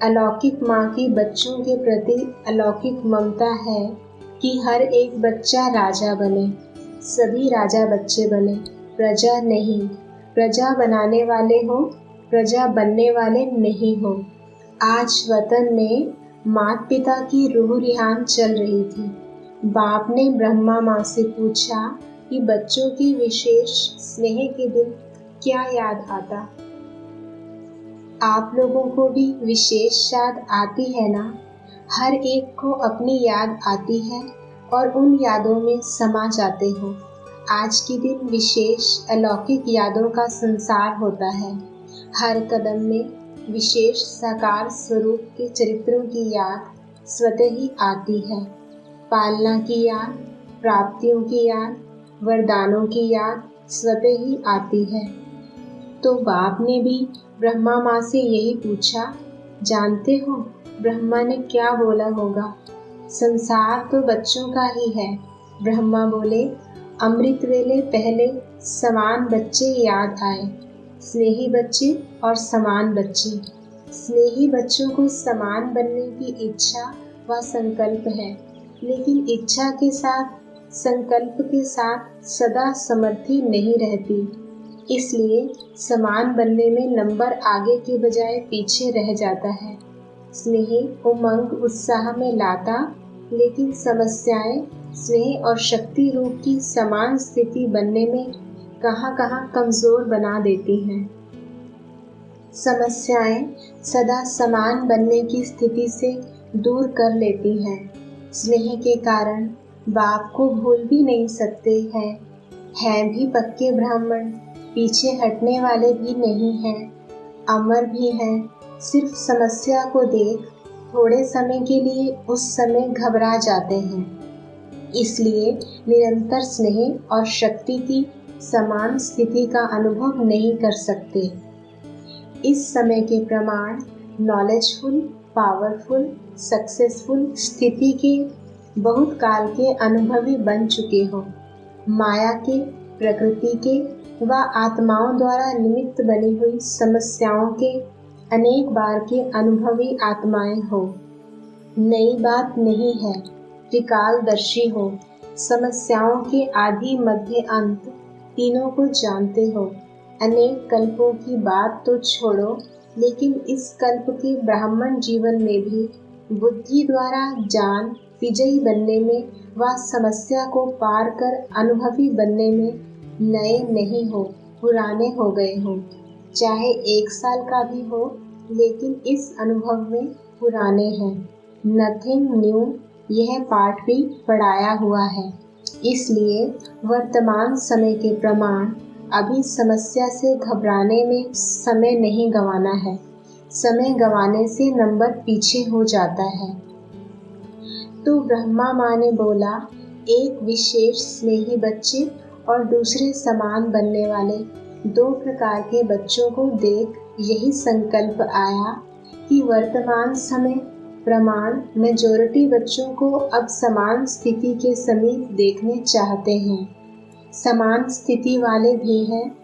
अलौकिक माँ की बच्चों के प्रति अलौकिक ममता है कि हर एक बच्चा राजा बने, सभी राजा बच्चे बने, प्रजा नहीं। प्रजा बनाने वाले हो, प्रजा बनने वाले नहीं हो। आज वतन में माता पिता की रूह रिहान चल रही थी। बाप ने ब्रह्मा माँ से पूछा कि बच्चों की विशेष स्नेह के दिन क्या याद आता। आप लोगों को भी विशेष याद आती है ना? हर एक को अपनी याद आती है और उन यादों में समा जाते हो। आज के दिन विशेष अलौकिक यादों का संसार होता है। हर कदम में विशेष साकार स्वरूप के चरित्रों की याद स्वतः ही आती है। पालना की याद, प्राप्तियों की याद, वरदानों की याद स्वतः ही आती है। तो बाप ने भी ब्रह्मा माँ से यही पूछा। जानते हो ब्रह्मा ने क्या बोला होगा? संसार तो बच्चों का ही है। ब्रह्मा बोले, अमृत वेले पहले समान बच्चे याद आए। स्नेही बच्चे और समान बच्चे। स्नेही बच्चों को समान बनने की इच्छा व संकल्प है, लेकिन इच्छा के साथ, संकल्प के साथ सदा समर्थी नहीं रहती। इसलिए समान बनने में नंबर आगे के बजाय पीछे रह जाता है। स्नेह उमंग उत्साह में लाता, लेकिन समस्याएं स्नेह और शक्ति रूप की समान स्थिति बनने में कहां-कहां कमजोर बना देती हैं। समस्याएं सदा समान बनने की स्थिति से दूर कर लेती हैं। स्नेह के कारण बाप को भूल भी नहीं सकते हैं भी पक्के ब्राह्मण, पीछे हटने वाले भी नहीं हैं, अमर भी हैं। सिर्फ समस्या को देख थोड़े समय के लिए उस समय घबरा जाते हैं। इसलिए निरंतर स्नेह और शक्ति की समान स्थिति का अनुभव नहीं कर सकते। इस समय के प्रमाण नॉलेजफुल, पावरफुल, सक्सेसफुल स्थिति के बहुत काल के अनुभवी बन चुके हो। माया के, प्रकृति के व आत्माओं द्वारा निमित्त बनी हुई समस्याओं के अनेक बार के अनुभवी आत्माएं हो। नई बात नहीं है, त्रिकालदर्शी हो। समस्याओं के आदि मध्य अंत तीनों को जानते हो। अनेक कल्पों की बात तो छोड़ो, लेकिन इस कल्प के ब्राह्मण जीवन में भी बुद्धि द्वारा जान विजयी बनने में व समस्या को पार कर अनुभवी बनने में नए नहीं हो, पुराने हो गए हो। चाहे 1 साल का भी हो, लेकिन इस अनुभव में पुराने हैं। नथिंग न्यू, यह पाठ भी पढ़ाया हुआ है। इसलिए वर्तमान समय के प्रमाण अभी समस्या से घबराने में समय नहीं गंवाना है। समय गंवाने से नंबर पीछे हो जाता है। तो ब्रह्मा माँ ने बोला, एक विशेष स्नेही बच्चे और दूसरे समान बनने वाले 2 प्रकार के बच्चों को देख यही संकल्प आया कि वर्तमान समय प्रमाण मेजॉरिटी बच्चों को अब समान स्थिति के समीप देखने चाहते हैं। समान स्थिति वाले भी हैं,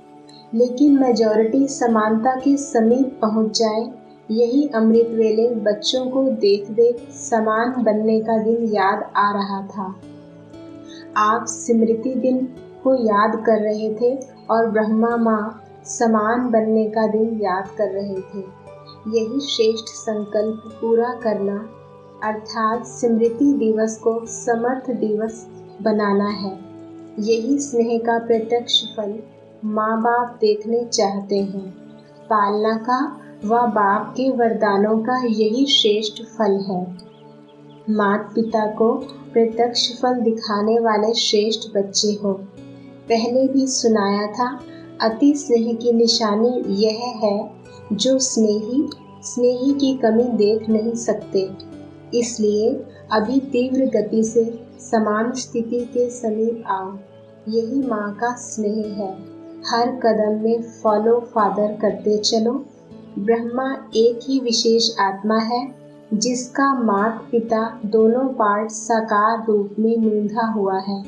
लेकिन मेजॉरिटी समानता के समीप पहुंच जाए, यही अमृत वेले बच्चों को देख देख समान बनने का दिन याद आ रहा था। आप स्मृति दिन को याद कर रहे थे और ब्रह्मा माँ समान बनने का दिन याद कर रहे थे। यही श्रेष्ठ संकल्प पूरा करना, अर्थात स्मृति दिवस को समर्थ दिवस बनाना है। यही स्नेह का प्रत्यक्ष फल माँ बाप देखने चाहते हैं। पालना का व बाप के वरदानों का यही श्रेष्ठ फल है। माता पिता को प्रत्यक्ष फल दिखाने वाले श्रेष्ठ बच्चे हो। पहले भी सुनाया था, अति स्नेह की निशानी यह है जो स्नेही की कमी देख नहीं सकते। इसलिए अभी तीव्र गति से समान स्थिति के समीप आओ। यही माँ का स्नेह है। हर कदम में फॉलो फादर करते चलो। ब्रह्मा एक ही विशेष आत्मा है, जिसका माता पिता दोनों पार्ट साकार रूप में नूंधा हुआ है।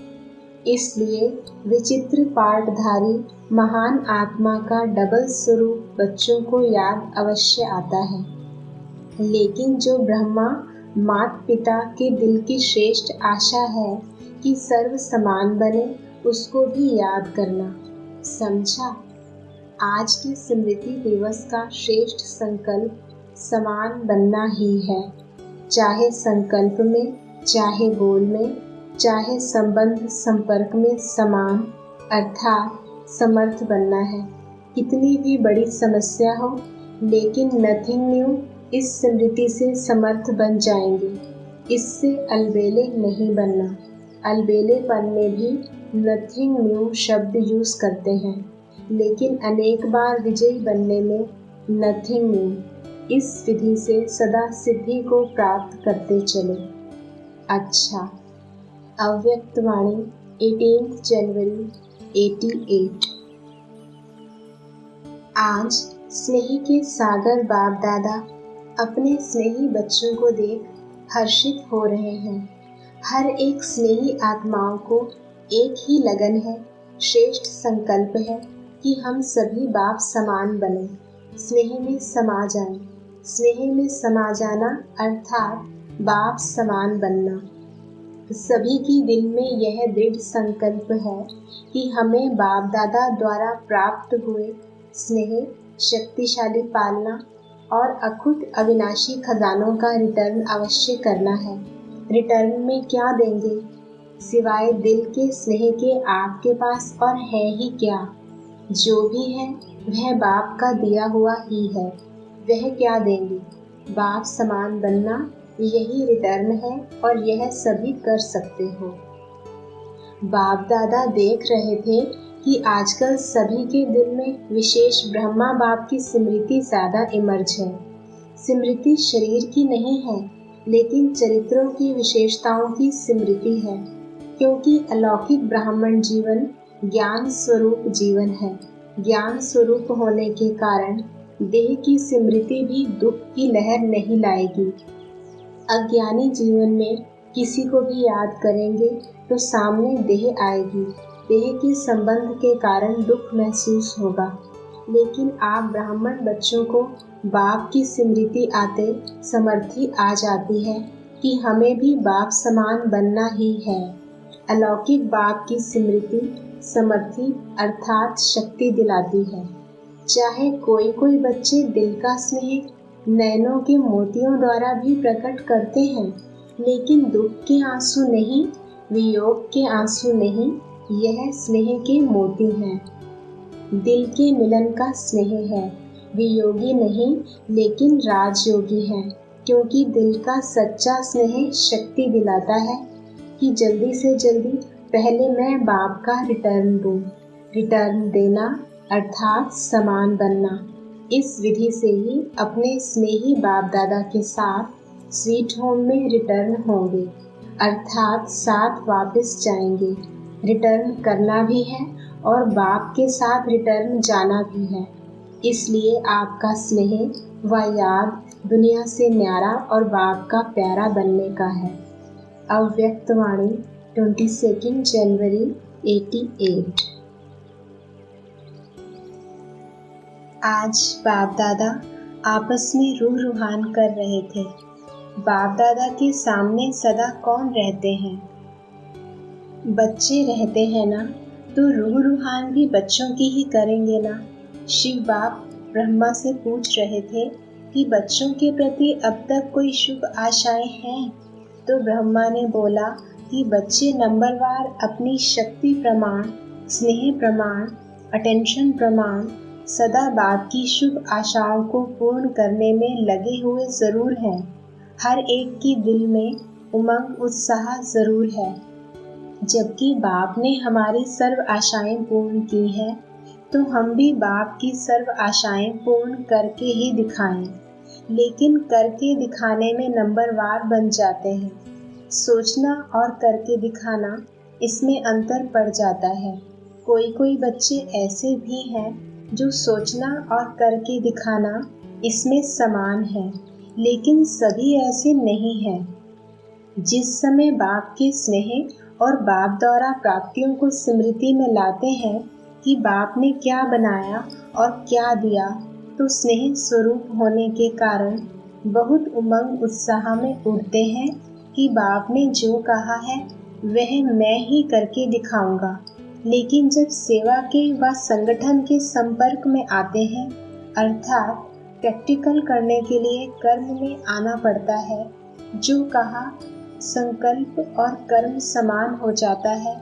इसलिए विचित्र पार्टधारी महान आत्मा का डबल स्वरूप बच्चों को याद अवश्य आता है। लेकिन जो ब्रह्मा माता पिता के दिल की श्रेष्ठ आशा है कि सर्व समान बने, उसको भी याद करना। समझा? आज के स्मृति दिवस का श्रेष्ठ संकल्प समान बनना ही है। चाहे संकल्प में, चाहे बोल में, चाहे संबंध संपर्क में समान अर्थात समर्थ बनना है। कितनी भी बड़ी समस्या हो, लेकिन नथिंग न्यू इस स्मृति से समर्थ बन जाएंगे। इससे अलबेले नहीं बनना। अलबेलेपन में भी नथिंग न्यू शब्द यूज करते हैं, लेकिन अनेक बार विजयी बनने में नथिंग न्यू इस विधि से सदा सिद्धि को प्राप्त करते चले। अच्छा, अव्यक्त वाणी 18 जनवरी 88। आज स्नेही के सागर बाप दादा अपने स्नेही बच्चों को देख हर्षित हो रहे हैं। हर एक स्नेही आत्माओं को एक ही लगन है, श्रेष्ठ संकल्प है कि हम सभी बाप समान बने, स्नेह में समा जाएं। स्नेह में समा जाना अर्थात बाप समान बनना। सभी की दिल में यह दृढ़ संकल्प है कि हमें बाप दादा द्वारा प्राप्त हुए स्नेह, शक्तिशाली पालना और अखुद अविनाशी खजानों का रिटर्न अवश्य करना है। रिटर्न में क्या देंगे सिवाय दिल के स्नेह के आपके पास और है ही क्या? जो भी है वह बाप का दिया हुआ ही है। वह क्या देंगे? बाप समान बनना, यही रिटर्न है और यह सभी कर सकते हो। बाप दादा देख रहे थे कि आजकल सभी के दिल में विशेष ब्रह्मा बाप की स्मृति ज्यादा इमर्ज है। स्मृति शरीर की नहीं है, लेकिन चरित्रों की विशेषताओं की स्मृति है, क्योंकि अलौकिक ब्राह्मण जीवन ज्ञान स्वरूप जीवन है। ज्ञान स्वरूप होने के कारण देह की स्मृति भी दुख की लहर नहीं लाएगी। अज्ञानी जीवन में किसी को भी याद करेंगे तो सामने देह आएगी। देह के संबंध के कारण दुख महसूस होगा, लेकिन आप ब्राह्मण बच्चों को बाप की स्मृति आते समर्थी आ जाती है कि हमें भी बाप समान बनना ही है। अलौकिक बाप की स्मृति समर्थी अर्थात शक्ति दिलाती है। चाहे कोई कोई बच्चे दिल का स्नेह नैनों के मोतियों द्वारा भी प्रकट करते हैं, लेकिन दुख के आंसू नहीं, वियोग के आंसू नहीं, यह स्नेह के मोती हैं। दिल के मिलन का स्नेह है, वियोगी नहीं लेकिन राजयोगी है, क्योंकि दिल का सच्चा स्नेह शक्ति दिलाता है कि जल्दी से जल्दी पहले मैं बाप का रिटर्न दूं। रिटर्न देना अर्थात समान बनना। इस विधि से ही अपने स्नेही बाप दादा के साथ स्वीट होम में रिटर्न होंगे, अर्थात साथ वापस जाएंगे। रिटर्न करना भी है और बाप के साथ रिटर्न जाना भी है। इसलिए आपका स्नेह व याद दुनिया से न्यारा और बाप का प्यारा बनने का है। अव्यक्त वाणी 22 जनवरी 88। आज बाप दादा आपस में रूह रूहान कर रहे थे। बाप दादा के सामने सदा कौन रहते हैं? बच्चे रहते हैं ना, तो रूह रूहान भी बच्चों की ही करेंगे ना। शिव बाप ब्रह्मा से पूछ रहे थे कि बच्चों के प्रति अब तक कोई शुभ आशाएं हैं? तो ब्रह्मा ने बोला कि बच्चे नंबरवार अपनी शक्ति प्रमाण, स्नेह प्रमाण, अटेंशन प्रमाण सदा बाप की शुभ आशाओं को पूर्ण करने में लगे हुए जरूर हैं। हर एक की दिल में उमंग उत्साह जरूर है। जबकि बाप ने हमारी सर्व आशाएं पूर्ण की हैं, तो हम भी बाप की सर्व आशाएं पूर्ण करके ही दिखाएं। लेकिन करके दिखाने में नंबरवार बन जाते हैं। सोचना और करके दिखाना, इसमें अंतर पड़ जाता है। कोई कोई बच्चे ऐसे भी हैं जो सोचना और करके दिखाना इसमें समान है, लेकिन सभी ऐसे नहीं हैं। जिस समय बाप के स्नेह और बाप द्वारा प्राप्तियों को स्मृति में लाते हैं कि बाप ने क्या बनाया और क्या दिया, तो स्नेह स्वरूप होने के कारण बहुत उमंग उत्साह में उठते हैं कि बाप ने जो कहा है वह मैं ही करके दिखाऊंगा। लेकिन जब सेवा के व संगठन के संपर्क में आते हैं, अर्थात प्रैक्टिकल करने के लिए कर्म में आना पड़ता है, जो कहा संकल्प और कर्म समान हो जाता है,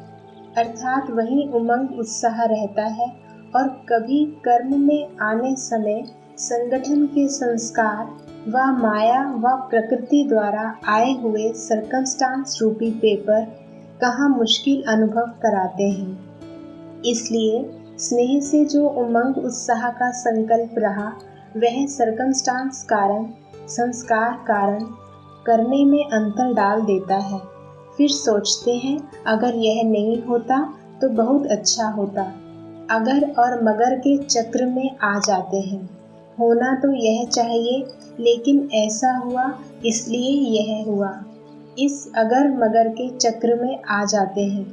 अर्थात वही उमंग उत्साह रहता है। और कभी कर्म में आने समय संगठन के संस्कार व माया व प्रकृति द्वारा आए हुए सर्कमस्टांस रूपी पेपर कहाँ मुश्किल अनुभव कराते हैं। इसलिए स्नेह से जो उमंग उत्साह का संकल्प रहा, वह सर्कमस्टांस कारण, संस्कार कारण करने में अंतर डाल देता है। फिर सोचते हैं अगर यह नहीं होता तो बहुत अच्छा होता। अगर और मगर के चक्र में आ जाते हैं। होना तो यह चाहिए, लेकिन ऐसा हुआ इसलिए यह हुआ। इस अगर मगर के चक्र में आ जाते हैं।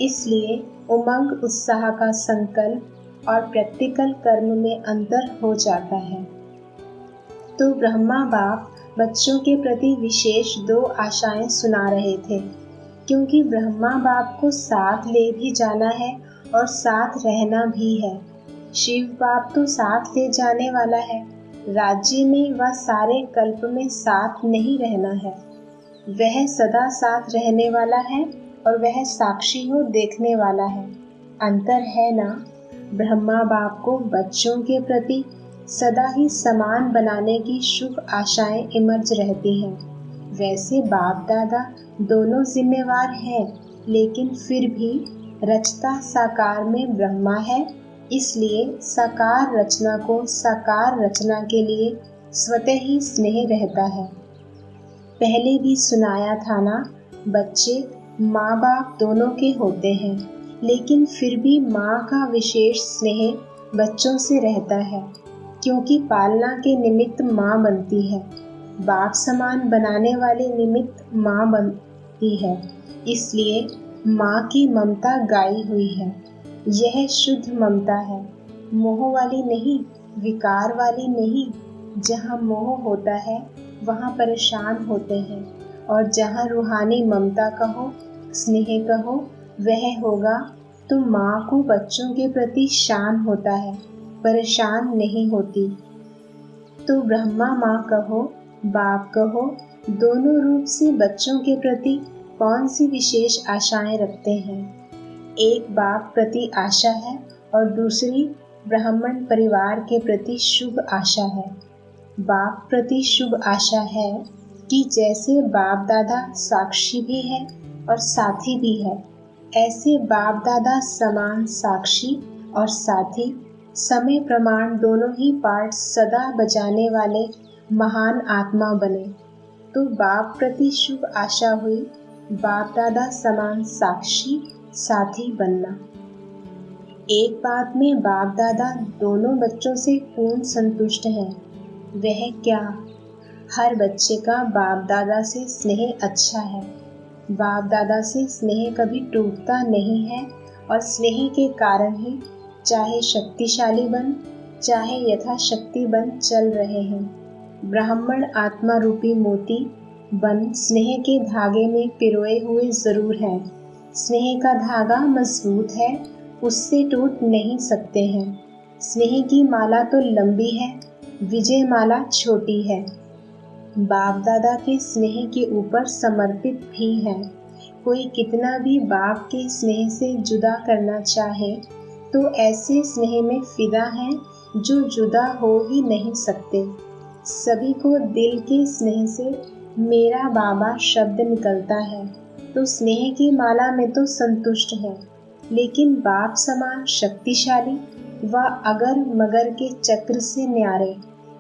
इसलिए उमंग उत्साह का संकल्प और प्रैक्टिकल कर्म में अंतर हो जाता है। तो ब्रह्मा बाप बच्चों के प्रति विशेष 2 आशाएं सुना रहे थे, क्योंकि ब्रह्मा बाप को साथ ले भी जाना है और साथ रहना भी है। शिव बाप तो साथ ले जाने वाला है, राज्य में व सारे कल्प में साथ नहीं रहना है। वह सदा साथ रहने वाला है और वह साक्षी हो देखने वाला है। अंतर है ना। ब्रह्मा बाप को बच्चों के प्रति सदा ही समान बनाने की शुभ आशाएं इमर्ज रहती हैं। वैसे बाप दादा दोनों जिम्मेवार हैं, लेकिन फिर भी रचता साकार में ब्रह्मा है, इसलिए साकार रचना को साकार रचना के लिए स्वतः ही स्नेह रहता है। पहले भी सुनाया था ना, बच्चे माँ बाप दोनों के होते हैं, लेकिन फिर भी माँ का विशेष स्नेह बच्चों से रहता है, क्योंकि पालना के निमित्त माँ बनती है। बाप समान बनाने वाले निमित्त माँ बनती है, इसलिए माँ की ममता गाई हुई है। यह शुद्ध ममता है, मोह वाली नहीं, विकार वाली नहीं। जहाँ मोह होता है वहाँ परेशान होते हैं, और जहाँ रूहानी ममता कहो, स्नेह कहो, वह होगा तो माँ को बच्चों के प्रति शान होता है, परेशान नहीं होती। तो ब्रह्मा माँ कहो, बाप कहो, दोनों रूप से बच्चों के प्रति कौन सी विशेष आशाएं रखते हैं। एक बाप प्रति आशा है और दूसरी ब्राह्मण परिवार के प्रति शुभ आशा है। बाप प्रति शुभ आशा है कि जैसे बाप दादा साक्षी भी है और साथी भी है, ऐसे बाप दादा समान साक्षी और साथी, समय प्रमाण दोनों ही पार्ट सदा बजाने वाले महान आत्मा बने। तो बाप प्रति शुभ आशा हुई बाप दादा समान साक्षी साथी बनना। एक बात में बाप दादा दोनों बच्चों से पूर्ण संतुष्ट हैं। वह क्या? हर बच्चे का बाप दादा से स्नेह अच्छा है। बाप दादा से स्नेह कभी टूटता नहीं है, और स्नेह के कारण ही चाहे शक्तिशाली बन, चाहे यथाशक्ति बन चल रहे हैं। ब्राह्मण आत्मा रूपी मोती बन स्नेह के धागे में पिरोए हुए जरूर हैं। स्नेह का धागा मजबूत है, उससे टूट नहीं सकते हैं। स्नेह की माला तो लंबी है, विजय माला छोटी है। बाप दादा के स्नेह के ऊपर समर्पित भी है। कोई कितना भी बाप के स्नेह से जुदा करना चाहे तो ऐसे स्नेह में फिदा हैं जो जुदा हो ही नहीं सकते। सभी को दिल के स्नेह से मेरा बाबा शब्द निकलता है, तो स्नेह की माला में तो संतुष्ट है। लेकिन बाप समान शक्तिशाली व अगर मगर के चक्र से न्यारे,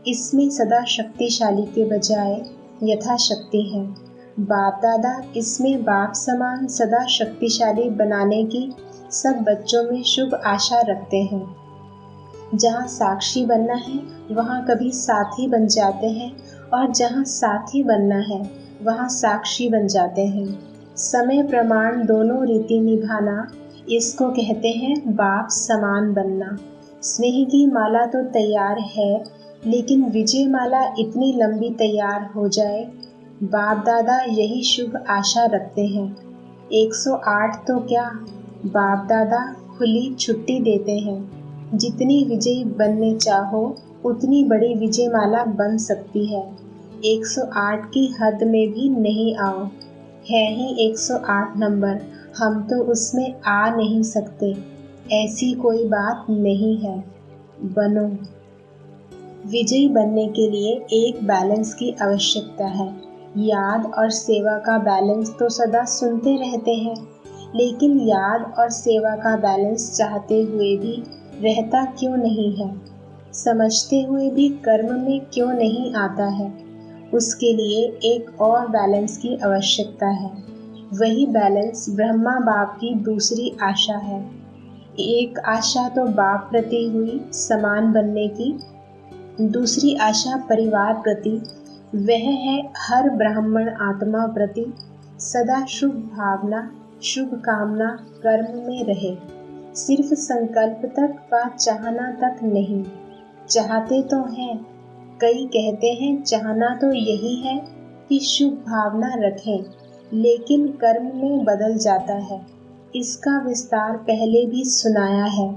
इसमें सदा शक्तिशाली के बजाय यथाशक्ति है। बाप दादा इसमें बाप समान सदा शक्तिशाली बनाने की सब बच्चों में शुभ आशा रखते हैं। जहाँ साक्षी बनना है वहाँ कभी साथी बन जाते हैं, और जहाँ साथी बनना है वहाँ साक्षी बन जाते हैं। समय प्रमाण दोनों रीति निभाना, इसको कहते हैं बाप समान बनना। स्नेह की माला तो तैयार है, लेकिन विजय माला इतनी लंबी तैयार हो जाए, बाप दादा यही शुभ आशा रखते हैं। 108 तो क्या, बाप दादा खुली छुट्टी देते हैं। जितनी विजयी बनने चाहो उतनी बड़ी विजय माला बन सकती है। 108 की हद में भी नहीं आओ। है ही 108 नंबर, हम तो उसमें आ नहीं सकते, ऐसी कोई बात नहीं है। बनो। विजयी बनने के लिए एक बैलेंस की आवश्यकता है। याद और सेवा का बैलेंस तो सदा सुनते रहते हैं, लेकिन याद और सेवा का बैलेंस चाहते हुए भी रहता क्यों नहीं है? समझते हुए भी कर्म में क्यों नहीं आता है? उसके लिए एक और बैलेंस की आवश्यकता है। वही बैलेंस ब्रह्मा बाप की दूसरी आशा है। एक आशा तो बाप प्रति हुई समान बनने की, दूसरी आशा परिवार प्रति। वह है हर ब्राह्मण आत्मा प्रति सदा शुभ भावना, शुभ कामना कर्म में रहे। सिर्फ संकल्प तक व चाहना तक नहीं। चाहते तो हैं, कई कहते हैं चाहना तो यही है कि शुभ भावना रखें, लेकिन कर्म में बदल जाता है। इसका विस्तार पहले भी सुनाया है।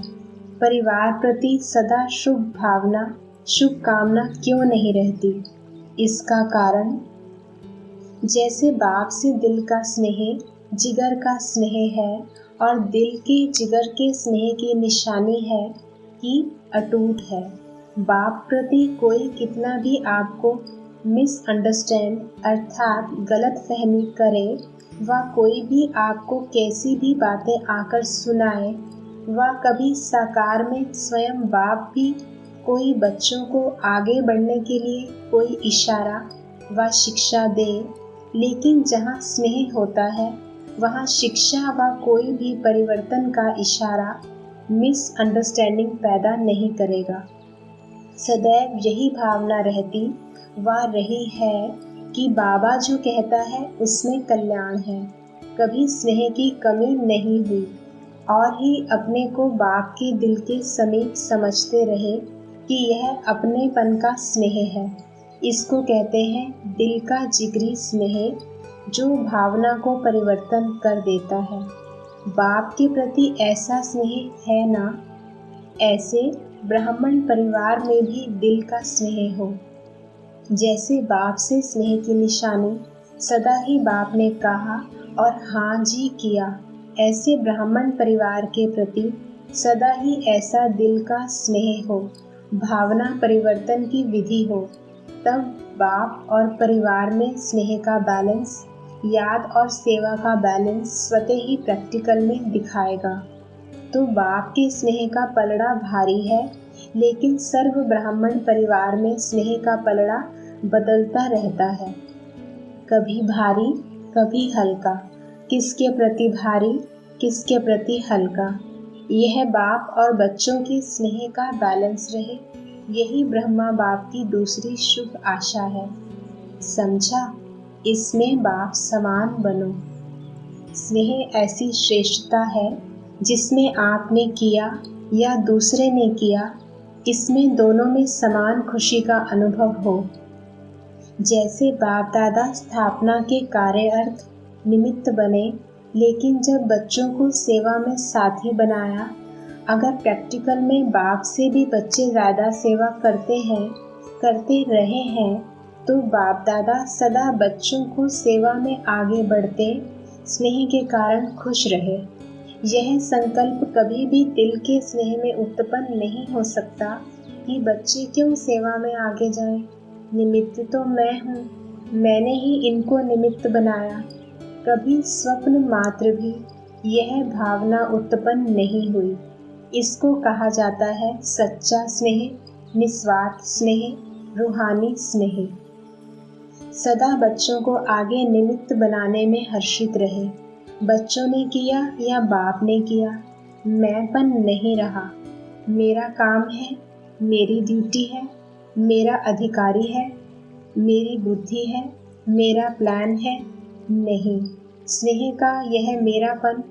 परिवार प्रति सदा शुभ भावना, शुभ कामना क्यों नहीं रहती? इसका कारण, जैसे बाप से दिल का स्नेह जिगर का स्नेह है और दिल के जिगर के स्नेह की निशानी है कि अटूट है। बाप प्रति कोई कितना भी आपको मिसअंडरस्टैंड अर्थात गलत फहमी करे, व कोई भी आपको कैसी भी बातें आकर सुनाए, व कभी साकार में स्वयं बाप भी कोई बच्चों को आगे बढ़ने के लिए कोई इशारा व शिक्षा दे, लेकिन जहाँ स्नेह होता है वहाँ शिक्षा व कोई भी परिवर्तन का इशारा मिसअंडरस्टैंडिंग पैदा नहीं करेगा। सदैव यही भावना रहती व रही है कि बाबा जो कहता है उसमें कल्याण है। कभी स्नेह की कमी नहीं हुई और ही अपने को बाप के दिल के समीप समझते रहे कि यह अपनेपन का स्नेह है। इसको कहते हैं दिल का जिगरी स्नेह, जो भावना को परिवर्तन कर देता है। बाप के प्रति ऐसा स्नेह है ना? ऐसे ब्राह्मण परिवार में भी दिल का स्नेह हो। जैसे बाप से स्नेह की निशानी सदा ही बाप ने कहा और हाँ जी किया, ऐसे ब्राह्मण परिवार के प्रति सदा ही ऐसा दिल का स्नेह हो, भावना परिवर्तन की विधि हो। तब बाप और परिवार में स्नेह का बैलेंस, याद और सेवा का बैलेंस स्वतः ही प्रैक्टिकल में दिखाएगा। तो बाप के स्नेह का पलड़ा भारी है, लेकिन सर्व ब्राह्मण परिवार में स्नेह का पलड़ा बदलता रहता है, कभी भारी कभी हल्का। किसके प्रति भारी, किसके प्रति हल्का, यह बाप और बच्चों के स्नेह का बैलेंस रहे, यही ब्रह्मा बाप की दूसरी शुभ आशा है। समझा? इसमें बाप समान बनो। स्नेह ऐसी श्रेष्ठता है जिसमें आपने किया या दूसरे ने किया, इसमें दोनों में समान खुशी का अनुभव हो। जैसे बाप दादा स्थापना के कार्य अर्थ निमित्त बने, लेकिन जब बच्चों को सेवा में साथी बनाया, अगर प्रैक्टिकल में बाप से भी बच्चे ज़्यादा सेवा करते रहे हैं, तो बाप दादा सदा बच्चों को सेवा में आगे बढ़ते स्नेह के कारण खुश रहे। यह संकल्प कभी भी दिल के स्नेह में उत्पन्न नहीं हो सकता कि बच्चे क्यों सेवा में आगे जाएं। निमित्त तो मैं हूँ, मैंने ही इनको निमित्त बनाया। कभी स्वप्न मात्र भी यह भावना उत्पन्न नहीं हुई। इसको कहा जाता है सच्चा स्नेह, निस्वार्थ स्नेह, रूहानी स्नेह। सदा बच्चों को आगे निमित्त बनाने में हर्षित रहे। बच्चों ने किया या बाप ने किया, मैंपन नहीं रहा। मेरा काम है, मेरी ड्यूटी है, मेरा अधिकारी है, मेरी बुद्धि है, मेरा प्लान है, नहीं। स्नेह का यह मेरापन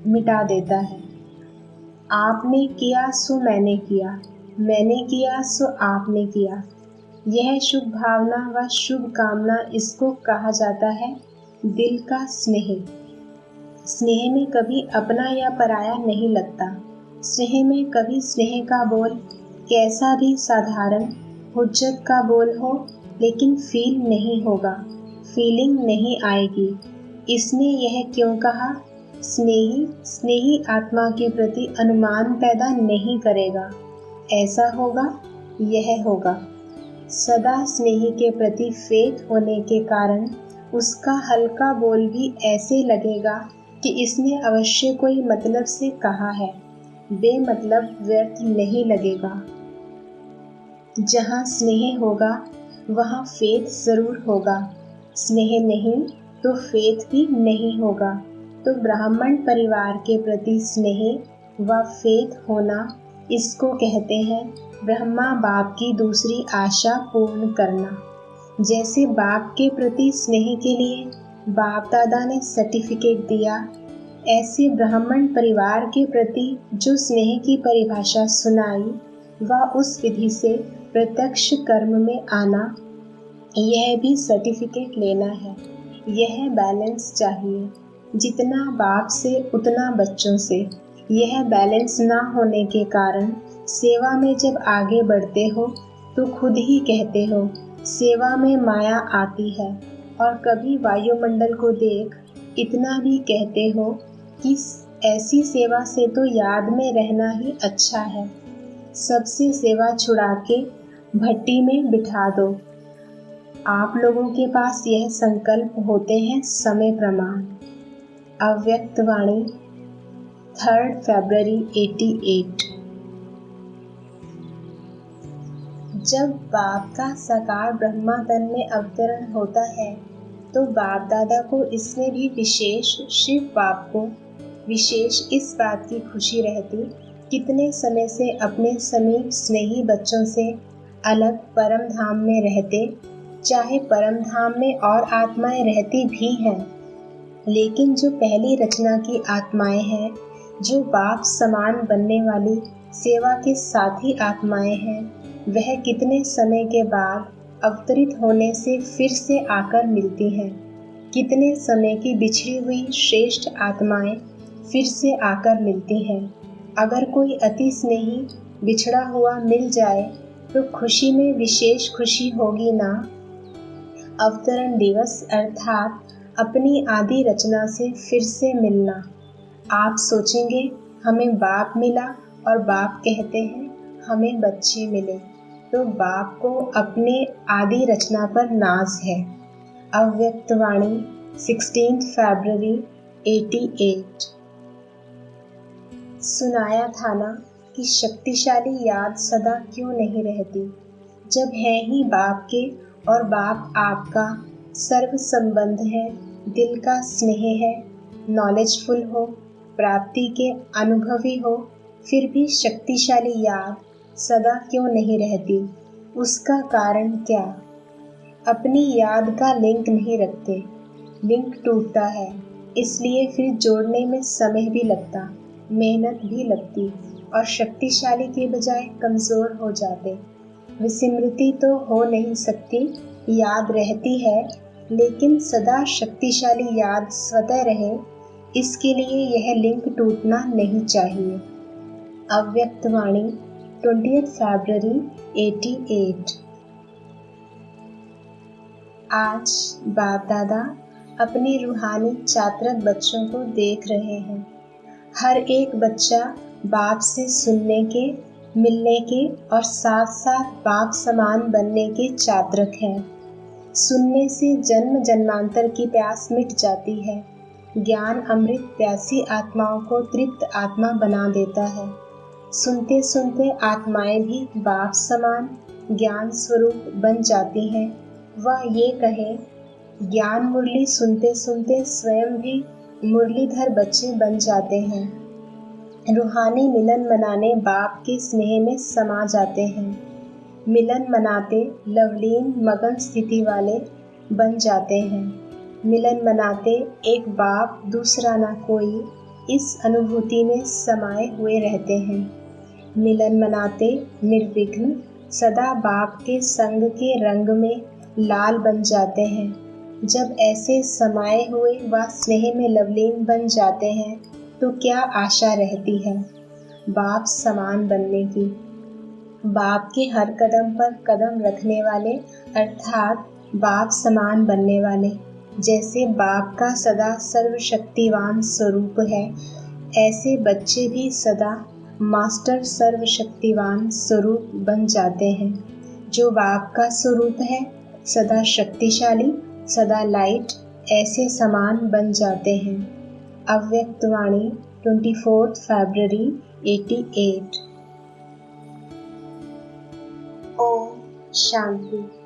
मिटा देता है। आपने किया सो मैंने किया, मैंने किया सो आपने किया। यह शुभ भावना व शुभ कामना, इसको कहा जाता है दिल का स्नेह। स्नेह में कभी अपना या पराया नहीं लगता। स्नेह में कभी स्नेह का बोल कैसा भी साधारण हुज्जत का बोल हो, लेकिन फील नहीं होगा, फीलिंग नहीं आएगी। इसने यह क्यों कहा? स्नेही आत्मा के प्रति अनुमान पैदा नहीं करेगा, ऐसा होगा, यह होगा। सदा स्नेही के प्रति फेथ होने के कारण उसका हल्का बोल भी ऐसे लगेगा कि इसने अवश्य कोई मतलब से कहा है, बेमतलब व्यर्थ नहीं लगेगा। जहाँ स्नेह होगा वहाँ फेथ जरूर होगा, स्नेह नहीं तो फेथ भी नहीं होगा। तो ब्राह्मण परिवार के प्रति स्नेह व फेथ होना, इसको कहते हैं ब्रह्मा बाप की दूसरी आशा पूर्ण करना। जैसे बाप के प्रति स्नेह के लिए बाप दादा ने सर्टिफिकेट दिया, ऐसे ब्राह्मण परिवार के प्रति जो स्नेह की परिभाषा सुनाई व उस विधि से प्रत्यक्ष कर्म में आना, यह भी सर्टिफिकेट लेना है। यह बैलेंस चाहिए, जितना बाप से उतना बच्चों से। यह बैलेंस ना होने के कारण सेवा में जब आगे बढ़ते हो तो खुद ही कहते हो सेवा में माया आती है, और कभी वायुमंडल को देख इतना भी कहते हो कि ऐसी सेवा से तो याद में रहना ही अच्छा है, सबसे सेवा छुड़ा के भट्टी में बिठा दो। आप लोगों के पास यह संकल्प होते हैं समय प्रमाण। अव्यक्त वाणी 3 फरवरी 88। जब बाप का साकार ब्रह्मा तन में अवतरण होता है तो बाप दादा को इसमें भी विशेष, शिव बाप को विशेष इस बात की खुशी रहती, कितने समय से अपने समीप स्नेही बच्चों से अलग परम धाम में रहते। चाहे परम धाम में और आत्माएं रहती भी हैं, लेकिन जो पहली रचना की आत्माएं हैं, जो बाप समान बनने वाली सेवा के साथी आत्माएं हैं, वह कितने समय के बाद अवतरित होने से फिर से आकर मिलती हैं। कितने समय की बिछड़ी हुई श्रेष्ठ आत्माएं फिर से आकर मिलती हैं। अगर कोई अति स्नेही बिछड़ा हुआ मिल जाए तो खुशी में विशेष खुशी होगी ना। अवतरण दिवस अर्थात अपनी आदि रचना से फिर से मिलना। आप सोचेंगे हमें बाप मिला और बाप कहते हैं हमें बच्चे मिले, तो बाप को अपने आदि रचना पर नाज है। अव्यक्त वाणी 16 फरवरी 88। सुनाया था ना कि शक्तिशाली याद सदा क्यों नहीं रहती, जब है ही बाप के और बाप आपका सर्व संबंध है, दिल का स्नेह है, नॉलेजफुल हो, प्राप्ति के अनुभवी हो, फिर भी शक्तिशाली याद सदा क्यों नहीं रहती? उसका कारण क्या? अपनी याद का लिंक नहीं रखते, लिंक टूटता है, इसलिए फिर जोड़ने में समय भी लगता, मेहनत भी लगती और शक्तिशाली के बजाय कमज़ोर हो जाते। विस्मृति तो हो नहीं सकती, याद रहती है, लेकिन सदा शक्तिशाली याद स्वतः रहे, इसके लिए यह लिंक टूटना नहीं चाहिए। अव्यक्त वाणी 20 फरवरी 88। आज बाप दादा अपने रूहानी चात्रक बच्चों को देख रहे हैं। हर एक बच्चा बाप से सुनने के, मिलने के और साथ साथ बाप समान बनने के चात्रक है। सुनने से जन्म जन्मांतर की प्यास मिट जाती है। ज्ञान अमृत प्यासी आत्माओं को तृप्त आत्मा बना देता है। सुनते सुनते आत्माएं भी बाप समान ज्ञान स्वरूप बन जाती हैं। वह ये कहे, ज्ञान मुरली सुनते सुनते स्वयं भी मुरलीधर बच्चे बन जाते हैं। रूहानी मिलन मनाने बाप के स्नेह में समा जाते हैं। मिलन मनाते लवलीन मगन स्थिति वाले बन जाते हैं। मिलन मनाते एक बाप दूसरा ना कोई, इस अनुभूति में समाये हुए रहते हैं। मिलन मनाते निर्विघ्न सदा बाप के संग के रंग में लाल बन जाते हैं। जब ऐसे समाये हुए व स्नेह में लवलीन बन जाते हैं तो क्या आशा रहती है बाप समान बनने की। बाप के हर कदम पर कदम रखने वाले अर्थात बाप समान बनने वाले, जैसे बाप का सदा सर्वशक्तिवान स्वरूप है, ऐसे बच्चे भी सदा मास्टर सर्वशक्तिवान स्वरूप बन जाते हैं। जो बाप का स्वरूप है, सदा शक्तिशाली, सदा लाइट, ऐसे समान बन जाते हैं। अव्यक्तवाणी 24 फरवरी 88। ओम शांति।